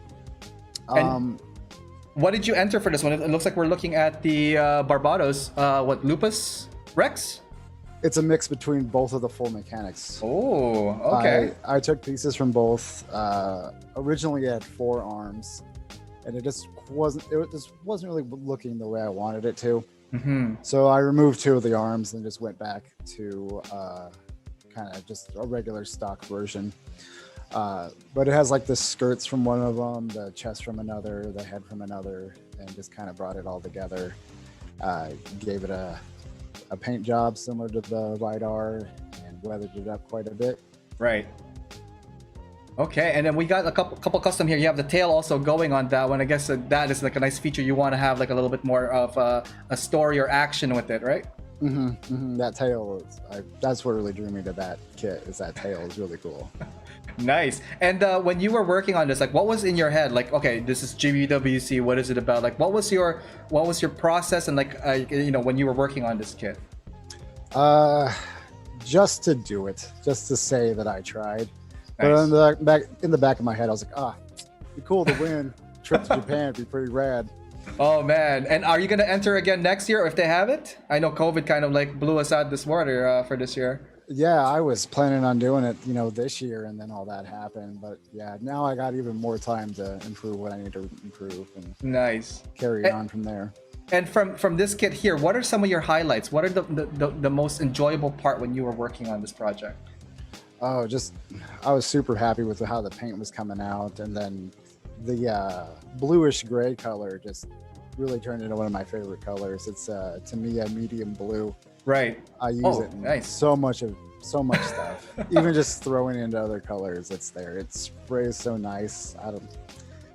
What did you enter for this one? It looks like we're looking at the Barbados, Lupus Rex? It's a mix between both of the full mechanics. Oh, okay. I took pieces from both. Originally, it had 4 arms, and it just wasn't really looking the way I wanted it to. Mm-hmm. So I removed 2 of the arms and just went back to kind of just a regular stock version. But it has like the skirts from one of them, the chest from another, the head from another, and just kind of brought it all together. Gave it a paint job similar to the LiDAR and weathered it up quite a bit. Right. Okay, and then we got a couple custom here. You have the tail also going on that one. I guess that is like a nice feature. You want to have like a little bit more of a story or action with it, right? Mm-hmm, mm-hmm. That tail, that's what really drew me to that kit. Is that tail is really cool. Nice. And when you were working on this, like, what was in your head? Like, okay, this is GBWC. What is it about? Like, what was your process? And like, when you were working on this kit. Just to do it, just to say that I tried. Nice. But in the back of my head, I was like, it'd be cool to win. Trip to Japan would be pretty rad. Oh man! And are you gonna enter again next year, or if they have it? I know COVID kind of like blew us out this water for this year. Yeah, I was planning on doing it, this year, and then all that happened. But yeah, now I got even more time to improve what I need to improve and nice carry on from there. And from this kit here, what are some of your highlights? What are the most enjoyable part when you were working on this project? Oh, I was super happy with how the paint was coming out, and then the bluish gray color just really turned into one of my favorite colors. It's to me a medium blue. Right. I use it in nice. so much stuff. Even just throwing into other colors, it's there. It sprays so nice.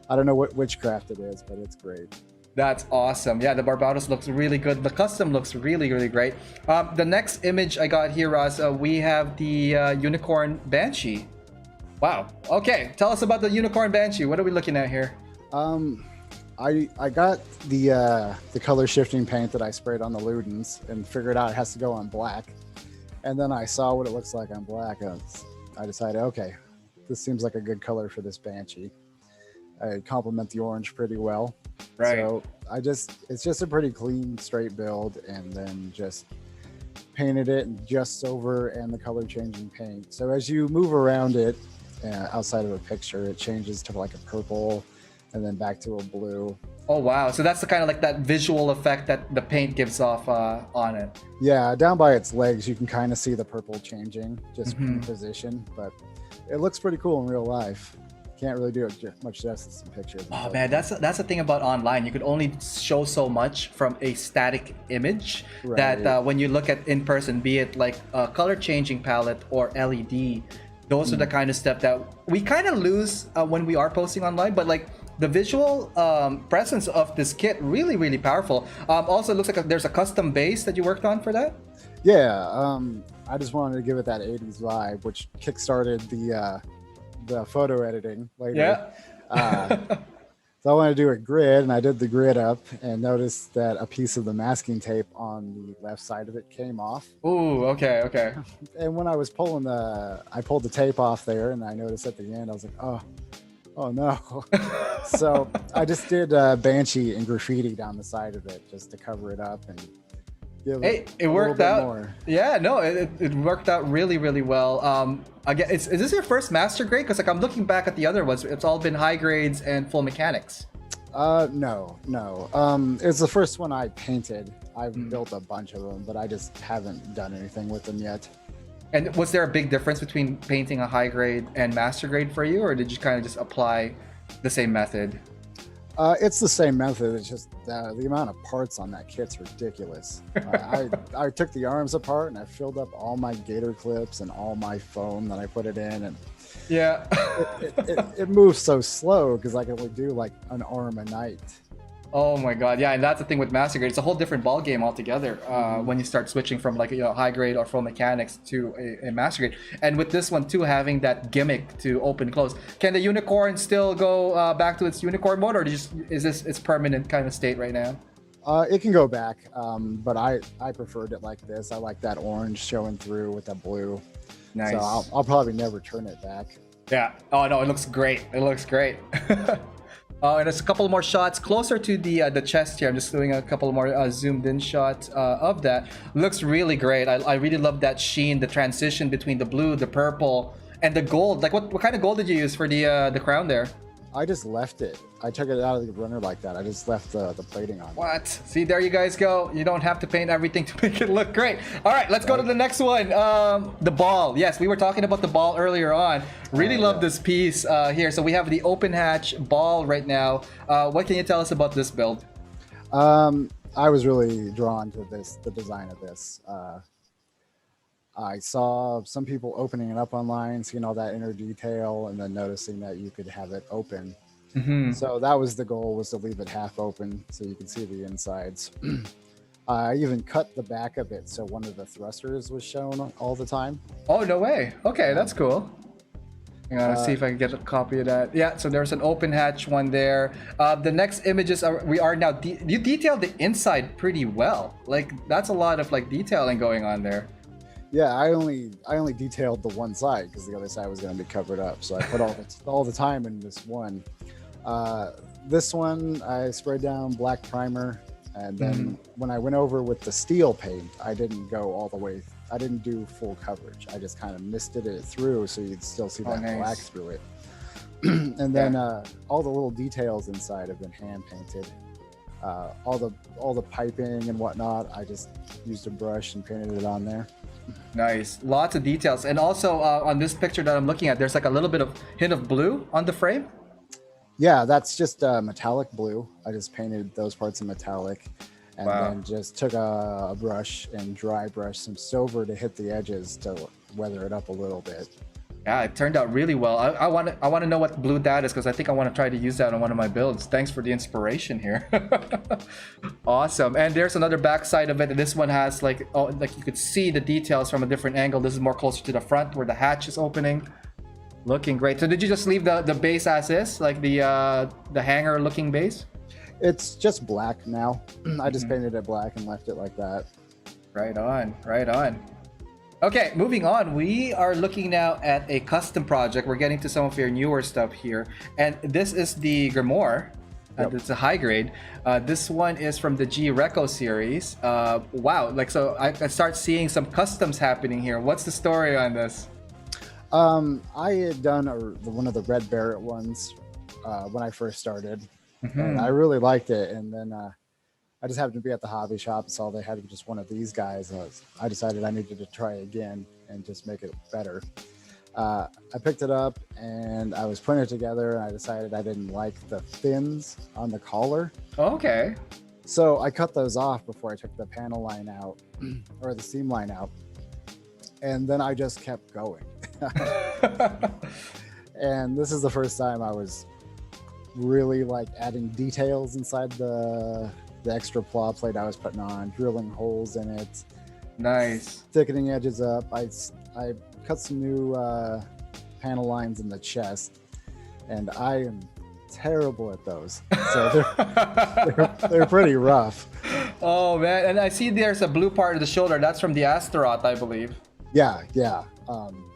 I don't know what witchcraft it is, but it's great. That's awesome. Yeah, the Barbados looks really good. The custom looks really, really great. The next image I got here, Ross, we have the Unicorn Banshee. Wow. Okay, tell us about the Unicorn Banshee. What are we looking at here? I got the color shifting paint that I sprayed on the Ludens and figured out it has to go on black. And then I saw what it looks like on black. And I decided, okay, this seems like a good color for this Banshee. I complement the orange pretty well. Right. So it's just a pretty clean, straight build, and then just painted it just over and the color changing paint. So as you move around it outside of a picture, it changes to like a purple and then back to a blue. Oh wow! So that's the kind of like that visual effect that the paint gives off on it. Yeah, down by its legs, you can kind of see the purple changing just in position, but it looks pretty cool in real life. Can't really do it much justice in pictures. Oh man, that's the thing about online. You could only show so much from a static image. Right. That when you look at in person, be it like a color changing palette or LED, those are the kind of stuff that we kind of lose when we are posting online. But like the visual presence of this kit, really powerful. Also, it looks like there's a custom base that you worked on for that. Yeah, I just wanted to give it that 80s vibe, which kickstarted the photo editing later. Yeah. So I wanted to do a grid, and I did the grid up and noticed that a piece of the masking tape on the left side of it came off. Ooh, okay. And when I was I pulled the tape off there, and I noticed at the end, I was like, oh no. So I just did Banshee and graffiti down the side of it just to cover it up and give it worked out. More. Yeah, no, it worked out really well. Again, is this your first master grade? Because like I'm looking back at the other ones, it's all been high grades and full mechanics. No. It's the first one I painted. I've built a bunch of them, but I just haven't done anything with them yet. And was there a big difference between painting a high grade and master grade for you, or did you kind of just apply the same method? It's the same method. It's just the amount of parts on that kit's ridiculous. I took the arms apart and I filled up all my gator clips and all my foam that I put it in, and yeah, it moves so slow because I can only do like an arm a night. Oh my god, yeah, and that's the thing with master grade. It's a whole different ball game altogether when you start switching from like high grade or full mechanics to a master grade. And with this one too, having that gimmick to open close, can the unicorn still go back to its unicorn mode, or is this its permanent kind of state right now? It can go back, but I preferred it like this. I like that orange showing through with that blue. Nice. So I'll probably never turn it back. Yeah. Oh no, it looks great. It looks great. And there's a couple more shots closer to the chest here. I'm just doing a couple more zoomed in shots of that. Looks really great. I really love that sheen, the transition between the blue, the purple, and the gold. Like what kind of gold did you use for the crown there? I just left it. I took it out of the runner like that. I just left the plating on. What? See, there you guys go. You don't have to paint everything to make it look great. All right, let's go to the next one. The ball. Yes, we were talking about the ball earlier on. Really love this piece here. So we have the open hatch ball right now. What can you tell us about this build? I was really drawn to the design of this. I saw some people opening it up online, seeing all that inner detail, and then noticing that you could have it open. So that was the goal, was to leave it half open so you can see the insides. I even cut the back of it so one of the thrusters was shown all the time. Oh, no way. Okay, that's cool. Let's see if I can get a copy of that. Yeah, so there's an open hatch one there. The next images we are now. You detailed the inside pretty well. Like that's a lot of like detailing going on there. Yeah, I only detailed the one side because the other side was going to be covered up. So I put all the time in this one. This one I sprayed down black primer, and then when I went over with the steel paint, I didn't go all the way. I didn't do full coverage. I just kind of misted it through so you'd still see that black through it. And then all the little details inside have been hand painted. All the piping and whatnot, I just used a brush and painted it on there. Nice, lots of details. And also on this picture that I'm looking at, there's like a little bit of hint of blue on the frame. Yeah, that's just metallic blue. I just painted those parts in metallic, and then just took a brush and dry brush some silver to hit the edges to weather it up a little bit. Yeah, it turned out really well. I want to know what blue that is because I think I want to try to use that on one of my builds. Thanks for the inspiration here. Awesome. And there's another back side of it. And this one has like you could see the details from a different angle. This is more closer to the front where the hatch is opening. Looking great. So did you just leave the base as is, like the hanger looking base? It's just black now. I just painted it black and left it like that. Right on, right on. Okay, moving on. We are looking now at a custom project. We're getting to some of your newer stuff here. And this is the Grimoire. Yep. It's a high grade. This one is from the G Reco series. Wow, like so I start seeing some customs happening here. What's the story on this? I had done one of the Red Barrett ones when I first started. And I really liked it. And then I just happened to be at the hobby shop and saw they had just one of these guys. I decided I needed to try again and just make it better. I picked it up and I was putting it together, and I decided I didn't like the fins on the collar. Okay. So I cut those off before I took the panel line out or the seam line out. And then I just kept going. And this is the first time I was really like adding details inside the extra claw plate I was putting on, drilling holes in it. Nice. Thickening edges up. I cut some new panel lines in the chest, and I am terrible at those. So they're pretty rough. Oh man, and I see there's a blue part of the shoulder. That's from the Astaroth, I believe. Yeah.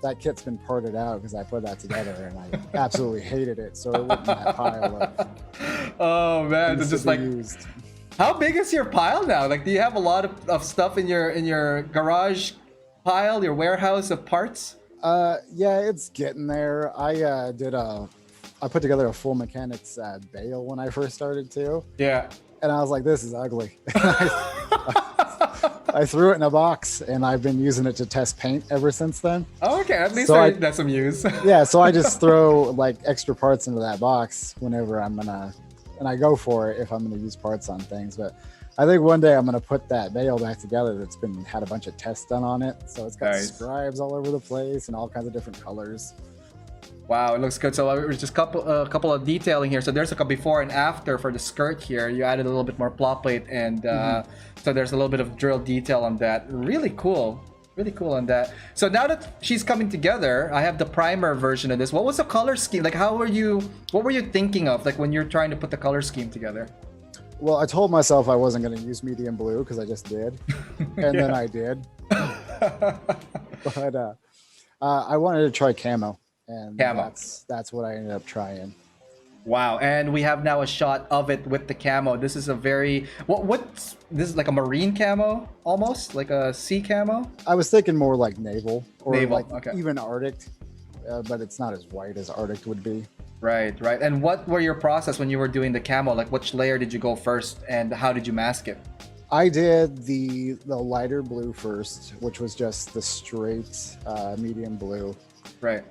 That kit's been parted out because I put that together, and I absolutely hated it. So it went in that pile of. Oh man, it's just like used. How big is your pile now? Like, do you have a lot of stuff in your garage pile, your warehouse of parts? Yeah, it's getting there. I put together a full mechanics bale when I first started too. Yeah. And I was like, this is ugly. I threw it in a box, and I've been using it to test paint ever since then. Oh, okay, at least so that's some use. Yeah, so I just throw like extra parts into that box whenever and I go for it if I'm gonna use parts on things. But I think one day I'm gonna put that bale back together that's had a bunch of tests done on it. So it's got scribes all over the place and all kinds of different colors. Wow, it looks good. So there's just a couple of detailing here. So there's like a before and after for the skirt here. You added a little bit more plot plate, and so there's a little bit of drill detail on that. Really cool on that. So now that she's coming together, I have the primer version of this. What was the color scheme? Like, what were you thinking of, like, when you're trying to put the color scheme together? Well, I told myself I wasn't going to use medium blue because I just did, and then I did. But I wanted to try camo, and that's what I ended up trying. Wow, and we have now a shot of it with the camo. This is a very this is like a marine camo, almost like a sea camo. I was thinking more like naval or okay. Even Arctic, but it's not as white as Arctic would be. Right. And what were your process when you were doing the camo? Like, which layer did you go first, and how did you mask it? I did the lighter blue first, which was just the straight medium blue. Right.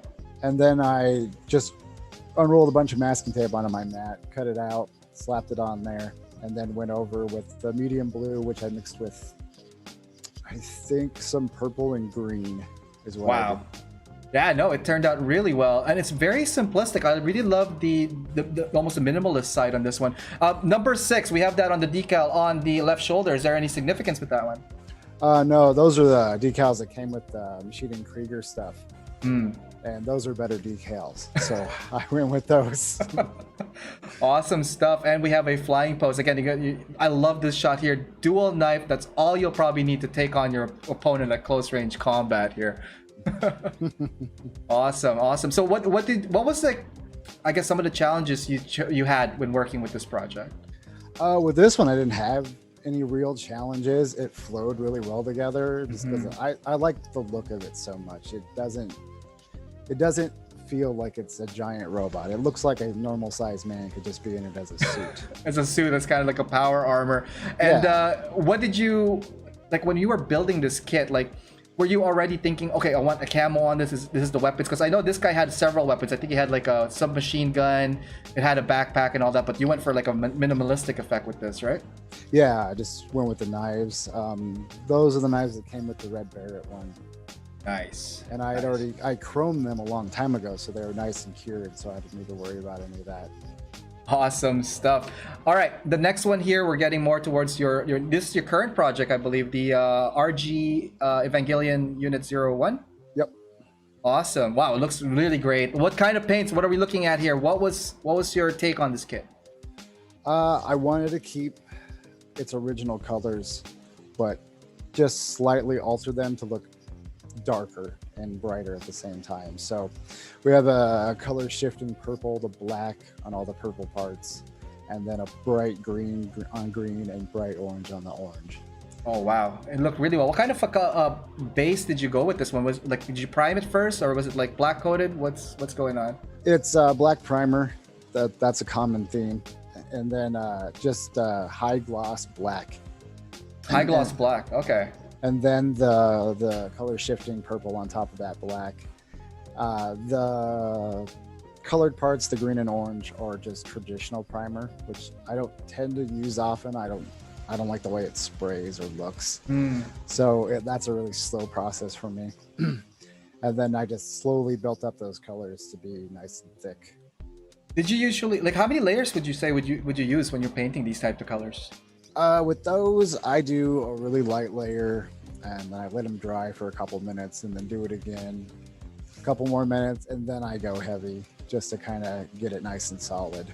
And then I just unrolled a bunch of masking tape onto my mat, cut it out, slapped it on there, and then went over with the medium blue, which I mixed with, I think, some purple and green as well. Wow. Yeah, no, it turned out really well, and it's very simplistic. I really love the almost a minimalist side on this one. Number 6, we have that on the decal on the left shoulder. Is there any significance with that one? No, those are the decals that came with the Machine Krieger stuff. And those are better decals, so I went with those. Awesome stuff. And we have a flying pose again. I love this shot here. Dual knife. That's all you'll probably need to take on your opponent at close range combat here. Awesome. So what was, like, I guess, some of the challenges you had when working with this project? With this one, I didn't have any real challenges. It flowed really well together just because I like the look of it so much. It doesn't feel like it's a giant robot. It looks like a normal sized man could just be in it as a suit. As a suit, that's kind of like a power armor. And what did you, like, when you were building this kit, like, were you already thinking, okay, I want a camo on this is the weapons? Because I know this guy had several weapons. I think he had like a submachine gun, it had a backpack and all that, but you went for like a minimalistic effect with this, right? Yeah, I just went with the knives. Those are the knives that came with the Red Barrett one. Nice. And I chromed them a long time ago, so they were nice and cured, so I didn't need to worry about any of that. Awesome stuff. All right, the next one here, we're getting more towards this is your current project, I believe, the RG Evangelion Unit 01. Yep. Awesome. Wow, it looks really great. What kind of paints? What are we looking at here? What was your take on this kit? I wanted to keep its original colors, but just slightly alter them to look darker and brighter at the same time. So we have a color shifting purple to black on all the purple parts, and then a bright green on green and bright orange on the orange. Oh wow, it looked really well. What kind of base did you go with this one? Was like, did you prime it first, or was it like black coated? What's going on? It's black primer. That's a common theme, and then just high gloss black. High gloss black. Okay. And then the color shifting purple on top of that black. The colored parts, the green and orange, are just traditional primer, which I don't tend to use often. I don't like the way it sprays or looks. So that's a really slow process for me. And then I just slowly built up those colors to be nice and thick. Did you usually, like, how many layers would you say would you use when you're painting these types of colors? With those, I do a really light layer, and then I let them dry for a couple minutes, and then do it again, a couple more minutes, and then I go heavy just to kind of get it nice and solid.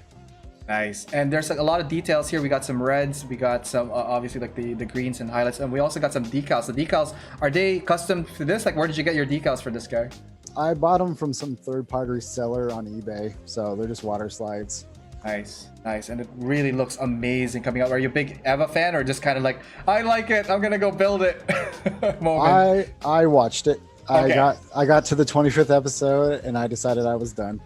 Nice. And there's like a lot of details here. We got some reds, we got some obviously like the greens and highlights, and we also got some decals. The decals, are they custom to this? Like, where did you get your decals for this guy? I bought them from some third-party seller on eBay, so they're just water slides. Nice, nice, and it really looks amazing coming out. Are you a big Eva fan, or just kind of like, I like it, I'm gonna go build it moment? I watched it. Okay. I got to the 25th episode, and I decided I was done.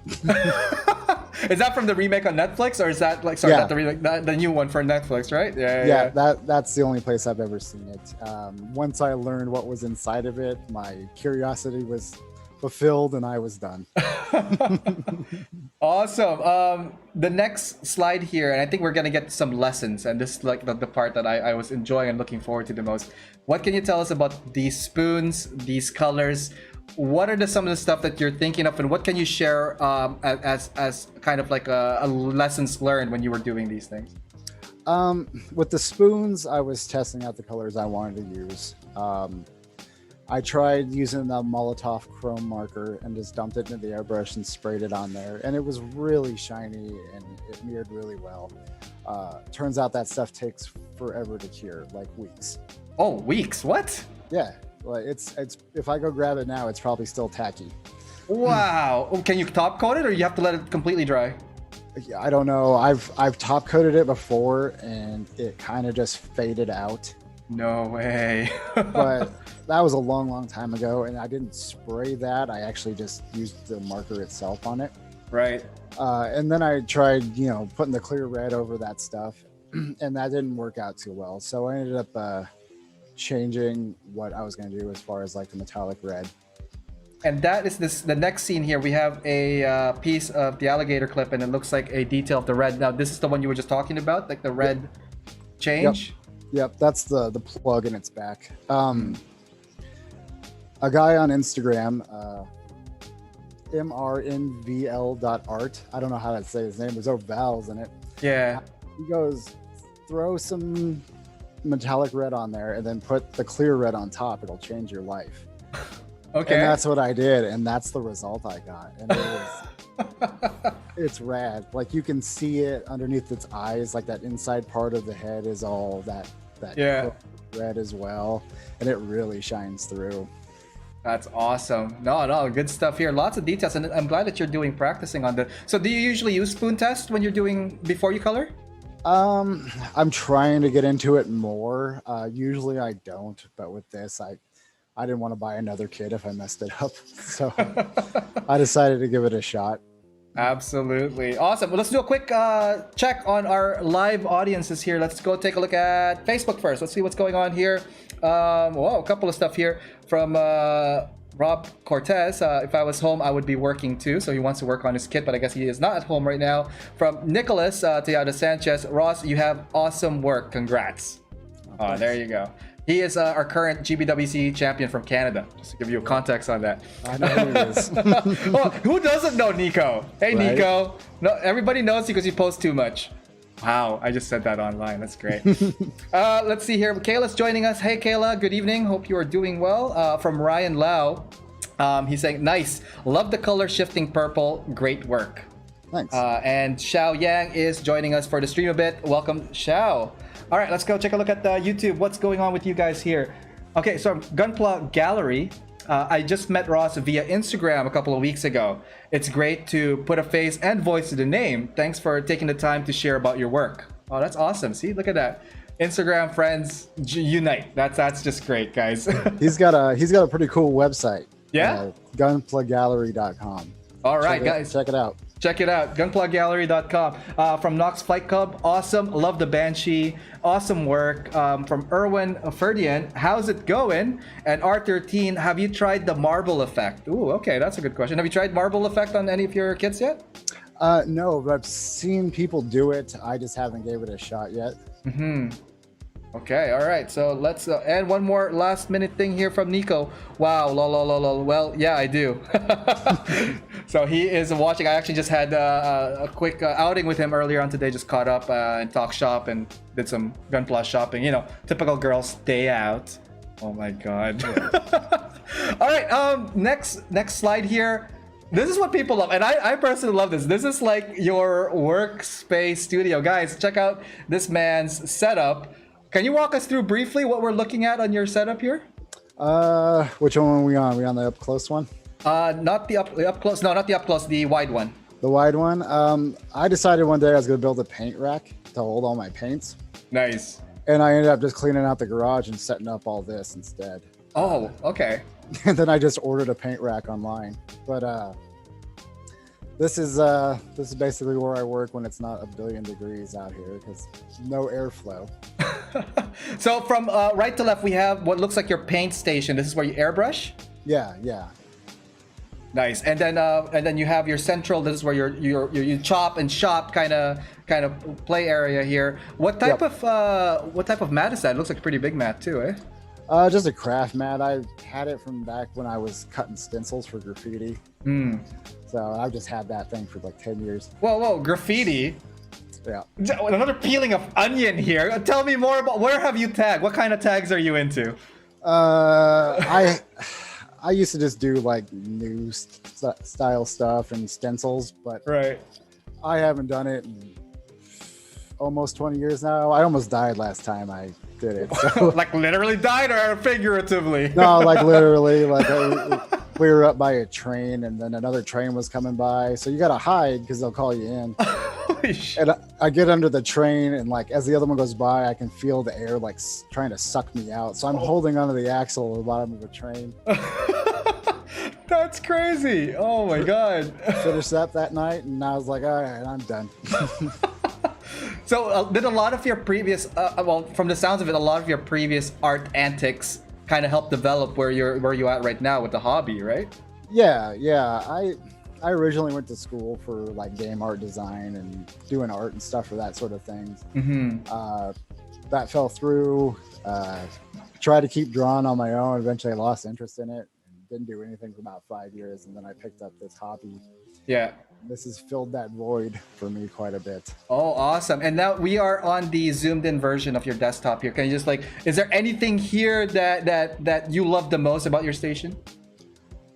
Is that from the remake on Netflix, or is that like, sorry, Yeah. not the remake, the new one for Netflix, right? Yeah, that's the only place I've ever seen it. Once I learned what was inside of it, my curiosity was fulfilled, and I was done. Awesome. The next slide here, and I think we're gonna get some lessons, and this is like the part that I was enjoying and looking forward to the most. What can you tell us about these spoons, these colors? What are some of the stuff that you're thinking of, and what can you share as kind of like a lessons learned when you were doing these things? With the spoons, I was testing out the colors I wanted to use. I tried using the Molotov chrome marker and just dumped it into the airbrush and sprayed it on there, and it was really shiny and it mirrored really well. Turns out that stuff takes forever to cure, like weeks. Oh, weeks? What? Yeah, like it's if I go grab it now, it's probably still tacky. Wow. Oh, can you top coat it, or you have to let it completely dry? I don't know. I've top coated it before, and it kind of just faded out. No way. But that was a long time ago, and I didn't spray that. I actually just used the marker itself on it. Right. And then I tried, putting the clear red over that stuff, and that didn't work out too well. So I ended up changing what I was going to do as far as like the metallic red. And that is the next scene here. We have a piece of the alligator clip, and it looks like a detail of the red. Now, this is the one you were just talking about, like the red change? Yep, that's the plug in its back. A guy on Instagram, mrnvl.art, I don't know how to say his name, there's no vowels in it. Yeah. He goes, throw some metallic red on there and then put the clear red on top. It'll change your life. Okay. And that's what I did, and that's the result I got. And it was, it's rad. Like, you can see it underneath its eyes, like that inside part of the head is all that red as well, and it really shines through. That's awesome. No, good stuff here. Lots of details, and I'm glad that you're practicing on that. So do you usually use spoon test when you're doing before you color? I'm trying to get into it more. Usually I don't, but with this, I didn't want to buy another kit if I messed it up, so I decided to give it a shot. Absolutely. Awesome. Well, let's do a quick check on our live audiences here. Let's go take a look at Facebook first. Let's see what's going on here. A couple of stuff here from Rob Cortez. If I was home, I would be working too. So he wants to work on his kit, but I guess he is not at home right now. From Nicholas Tejada Sanchez. Ross, you have awesome work. Congrats. Oh, there you go. He is our current GBWC champion from Canada, just to give you a context on that. I know who he is. Oh, who doesn't know Nico? Hey, Right? Nico. No, everybody knows you because you post too much. Wow, I just said that online. That's great. Let's see here. Kayla's joining us. Hey, Kayla. Good evening. Hope you are doing well. From Ryan Lau. He's saying, nice. Love the color shifting purple. Great work. Thanks. And Xiao Yang is joining us for the stream a bit. Welcome, Xiao. All right, let's go take a look at YouTube. What's going on with you guys here? Okay, so Gunpla Gallery. I just met Ross via Instagram a couple of weeks ago. It's great to put a face and voice to the name. Thanks for taking the time to share about your work. Oh, that's awesome. See, look at that. Instagram friends unite. That's just great, guys. He's got a pretty cool website. Yeah? Gunplagallery.com. All right, guys. Check it out. Check it out, gunpluggallery.com. From Nox Flight Club, awesome. Love the Banshee. Awesome work. From Erwin Ferdian, how's it going? And R13, have you tried the marble effect? Ooh, okay, that's a good question. Have you tried marble effect on any of your kits yet? No, but I've seen people do it. I just haven't gave it a shot yet. Okay, all right. So let's and one more last minute thing here from Nico. Wow, lol. Well, yeah, I do. So he is watching. I actually just had a quick outing with him earlier on today. Just caught up and talked shop and did some Gunpla shopping. You know, typical girls day out. Oh my god. All right. Next slide here. This is what people love, and I personally love this. This is like your workspace studio, guys. Check out this man's setup. Can you walk us through briefly what we're looking at on your setup here? Which one are we on? Are we on the up close one? Not the up close. No, not the up close. The wide one. The wide one. I decided one day I was going to build a paint rack to hold all my paints. Nice. And I ended up just cleaning out the garage and setting up all this instead. Oh, okay. And then I just ordered a paint rack online. But this is basically where I work when it's not 1 billion degrees out here because no airflow. So from right to left, we have what looks like your paint station. This is where you airbrush. Yeah. Nice. And then you have your central. This is where you chop and shop kind of play area here. What type of mat is that? It looks like a pretty big mat too, eh? Just a craft mat. I had it from back when I was cutting stencils for graffiti. So I've just had that thing for like 10 years. Whoa, graffiti. Yeah. Another peeling of onion here. Tell me more about where have you tagged? What kind of tags are you into? I used to just do like new style stuff and stencils, but right. I haven't done it in almost 20 years now. I almost died last time I did it. So. Like literally died or figuratively? No, like literally. Like we were up by a train and then another train was coming by. So you got to hide because they'll call you in. Holy shit. And I get under the train and like as the other one goes by, I can feel the air like trying to suck me out. So I'm holding onto the axle at the bottom of the train. That's crazy. Oh my God. Finished that night and I was like, all right, I'm done. So did a lot of your previous, well, from the sounds of it, a lot of your previous art antics kind of help develop where you're at right now with the hobby, right? Yeah. I originally went to school for like game art design and doing art and stuff for that sort of things. That fell through. Tried to keep drawing on my own. Eventually I lost interest in it and didn't do anything for about 5 years. And then I picked up this hobby. Yeah. This has filled that void for me quite a bit. Oh, awesome. And now we are on the zoomed in version of your desktop here. Can you just like, is there anything here that you love the most about your station?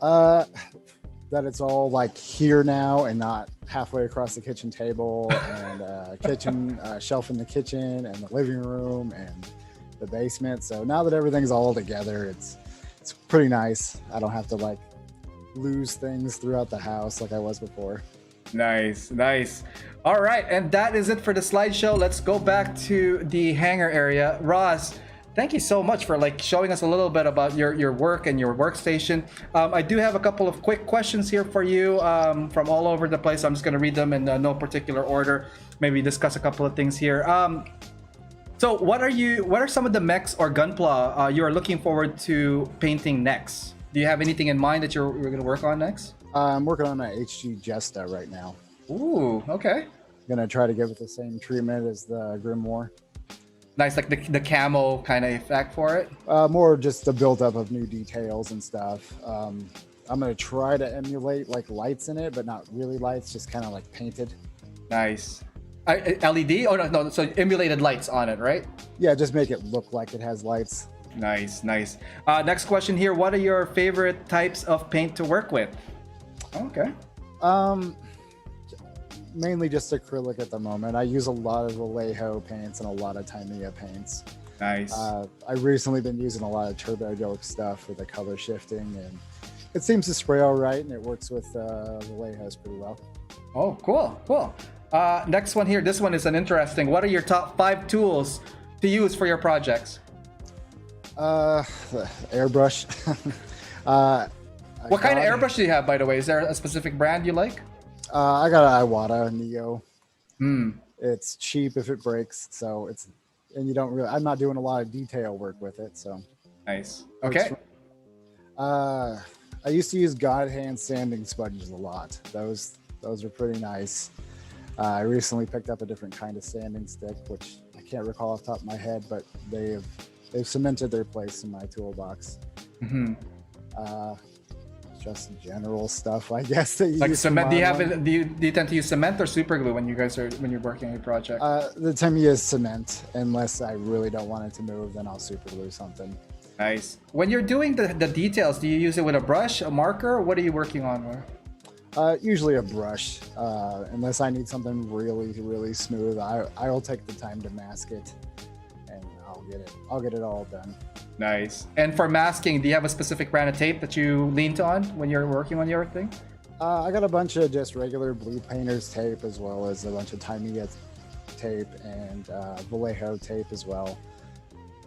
That it's all like here now and not halfway across the kitchen table and kitchen shelf in the kitchen and the living room and the basement. So now that everything's all together, it's pretty nice. I don't have to like lose things throughout the house like I was before. Nice. All right, and that is it for the slideshow. Let's go back to the hangar area. Ross, thank you so much for like showing us a little bit about your work and your workstation. I do have a couple of quick questions here for you from all over the place. I'm just going to read them in no particular order. Maybe discuss a couple of things here. So what are some of the mechs or gunpla you are looking forward to painting next? Do you have anything in mind that you're going to work on next? I'm working on an HG Jesta right now. Ooh, okay. I'm going to try to give it the same treatment as the Grimoire. Nice, like the camo kind of effect for it? More just the buildup of new details and stuff. I'm going to try to emulate like lights in it, but not really lights, just kind of like painted. Nice. LED? Oh, no, so emulated lights on it, right? Yeah, just make it look like it has lights. Nice. Next question here. What are your favorite types of paint to work with? Okay. Mainly just acrylic at the moment. I use a lot of Vallejo paints and a lot of Tamiya paints. Nice. I've recently been using a lot of turbo dope stuff for the color shifting, and it seems to spray all right, and it works with Vallejos pretty well. Oh, cool. Next one here. This one is an interesting. What are your top 5 tools to use for your projects? Airbrush. What kind of airbrush do you have, by the way? Is there a specific brand you like? I got an Iwata Neo. Hmm. It's cheap if it breaks, so and you don't really. I'm not doing a lot of detail work with it, so. Nice. Okay. I used to use God hand sanding sponges a lot. Those are pretty nice. I recently picked up a different kind of sanding stick, which I can't recall off the top of my head, but they've cemented their place in my toolbox. Mm-hmm. Just general stuff, I guess. That you like use cement? Do you tend to use cement or super glue when you're working on a project? The Tamiya is cement. Unless I really don't want it to move, then I'll super glue something. Nice. When you're doing the details, do you use it with a brush, a marker? What are you working on? Usually a brush. Unless I need something really smooth, I'll take the time to mask it, and I'll get it all done. Nice. And for masking, do you have a specific brand of tape that you lean on when you're working on your thing? I got a bunch of just regular blue painter's tape, as well as a bunch of Tamiya tape and Vallejo tape as well.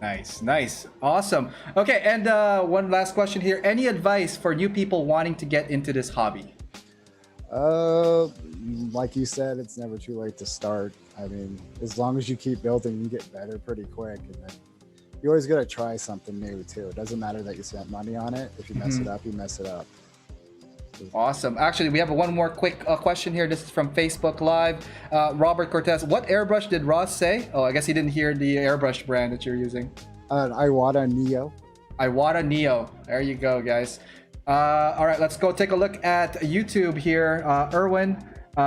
Nice. Awesome. Okay, and one last question here. Any advice for new people wanting to get into this hobby? Like you said, it's never too late to start. I mean, as long as you keep building, you get better pretty quick. And then you always got to try something new too. It doesn't matter that you spent money on it. If you mess it up, you mess it up. Awesome. Actually, we have one more quick question here. This is from Facebook Live. Robert Cortez, what airbrush did Ross say? Oh, I guess he didn't hear the airbrush brand that you're using. Iwata Neo. Iwata Neo. There you go, guys. All right, let's go take a look at YouTube here. Erwin,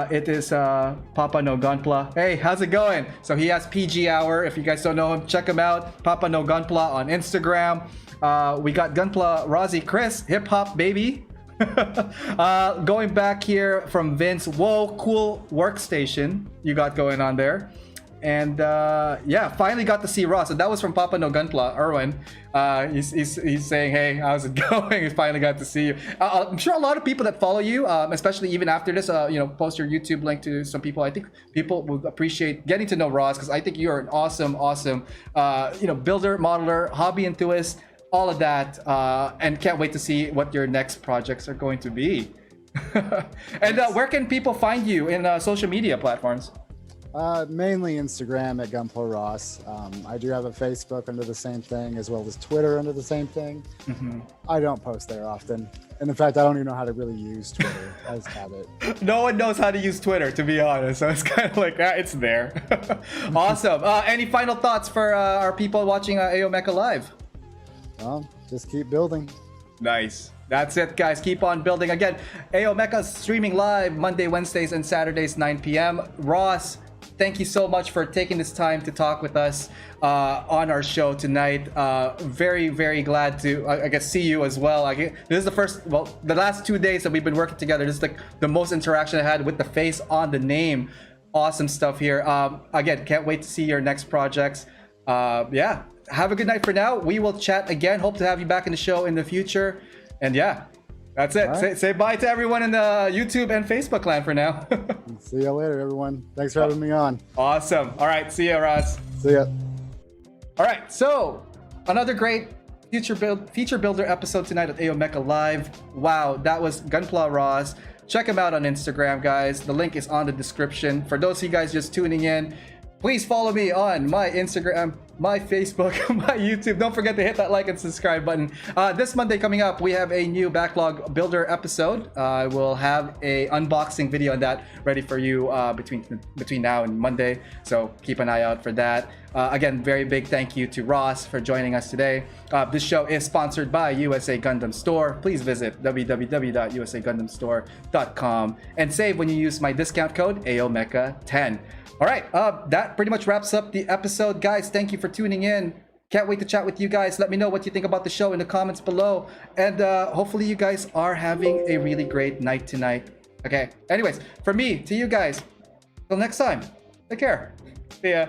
it is Papa No Gunpla. Hey, how's it going? So he has PG Hour. If you guys don't know him, check him out. Papa No Gunpla on Instagram. We got Gunpla Rozzy Chris, hip hop baby. Going back here from Vince. Whoa, cool workstation you got going on there. And yeah, finally got to see Ross. So that was from Papa No Gunpla, Erwin. He's saying, hey, how's it going? He finally got to see you. I'm sure a lot of people that follow you, especially even after this, post your YouTube link to some people. I think people would appreciate getting to know Ross, because I think you're an awesome, builder, modeler, hobby enthusiast, all of that, and can't wait to see what your next projects are going to be. And where can people find you in social media platforms? Mainly Instagram at Gunpla Ross. I do have a Facebook under the same thing, as well as Twitter under the same thing. I don't post there often. And in fact, I don't even know how to really use Twitter. I just have it. No one knows how to use Twitter, to be honest. So it's kind of like, it's there. Awesome. Any final thoughts for our people watching AO Mecha Live? Well, just keep building. Nice. That's it, guys. Keep on building. Again, AO Mecha streaming live Monday, Wednesdays, and Saturdays, 9 p.m. Ross, thank you so much for taking this time to talk with us on our show tonight. Very, very glad to, I guess, see you as well. This is the last 2 days that we've been working together. This is the most interaction I had with the face on the name. Awesome stuff here. Again, can't wait to see your next projects. Yeah, have a good night for now. We will chat again. Hope to have you back in the show in the future. And yeah, that's it. Right. Say bye to everyone in the YouTube and Facebook land for now. See you later, everyone. Thanks for having me on. Awesome. All right. See ya, Ross. See ya. All right. So another great feature builder episode tonight at AO Mecha Live. Wow, that was Gunpla Ross. Check him out on Instagram, guys. The link is on the description. For those of you guys just tuning in, please follow me on my Instagram, my Facebook, my YouTube. Don't forget to hit that like and subscribe button. This Monday coming up, we have a new backlog builder episode. We'll have a unboxing video on that ready for you between now and Monday. So keep an eye out for that. Again, very big thank you to Ross for joining us today. This show is sponsored by USA Gundam Store. Please visit www.usagundamstore.com and save when you use my discount code AOMecha10. All right, that pretty much wraps up the episode. Guys, thank you for tuning in. Can't wait to chat with you guys. Let me know what you think about the show in the comments below. And hopefully you guys are having a really great night tonight. Okay, anyways, from me to you guys, Till next time, take care. See ya.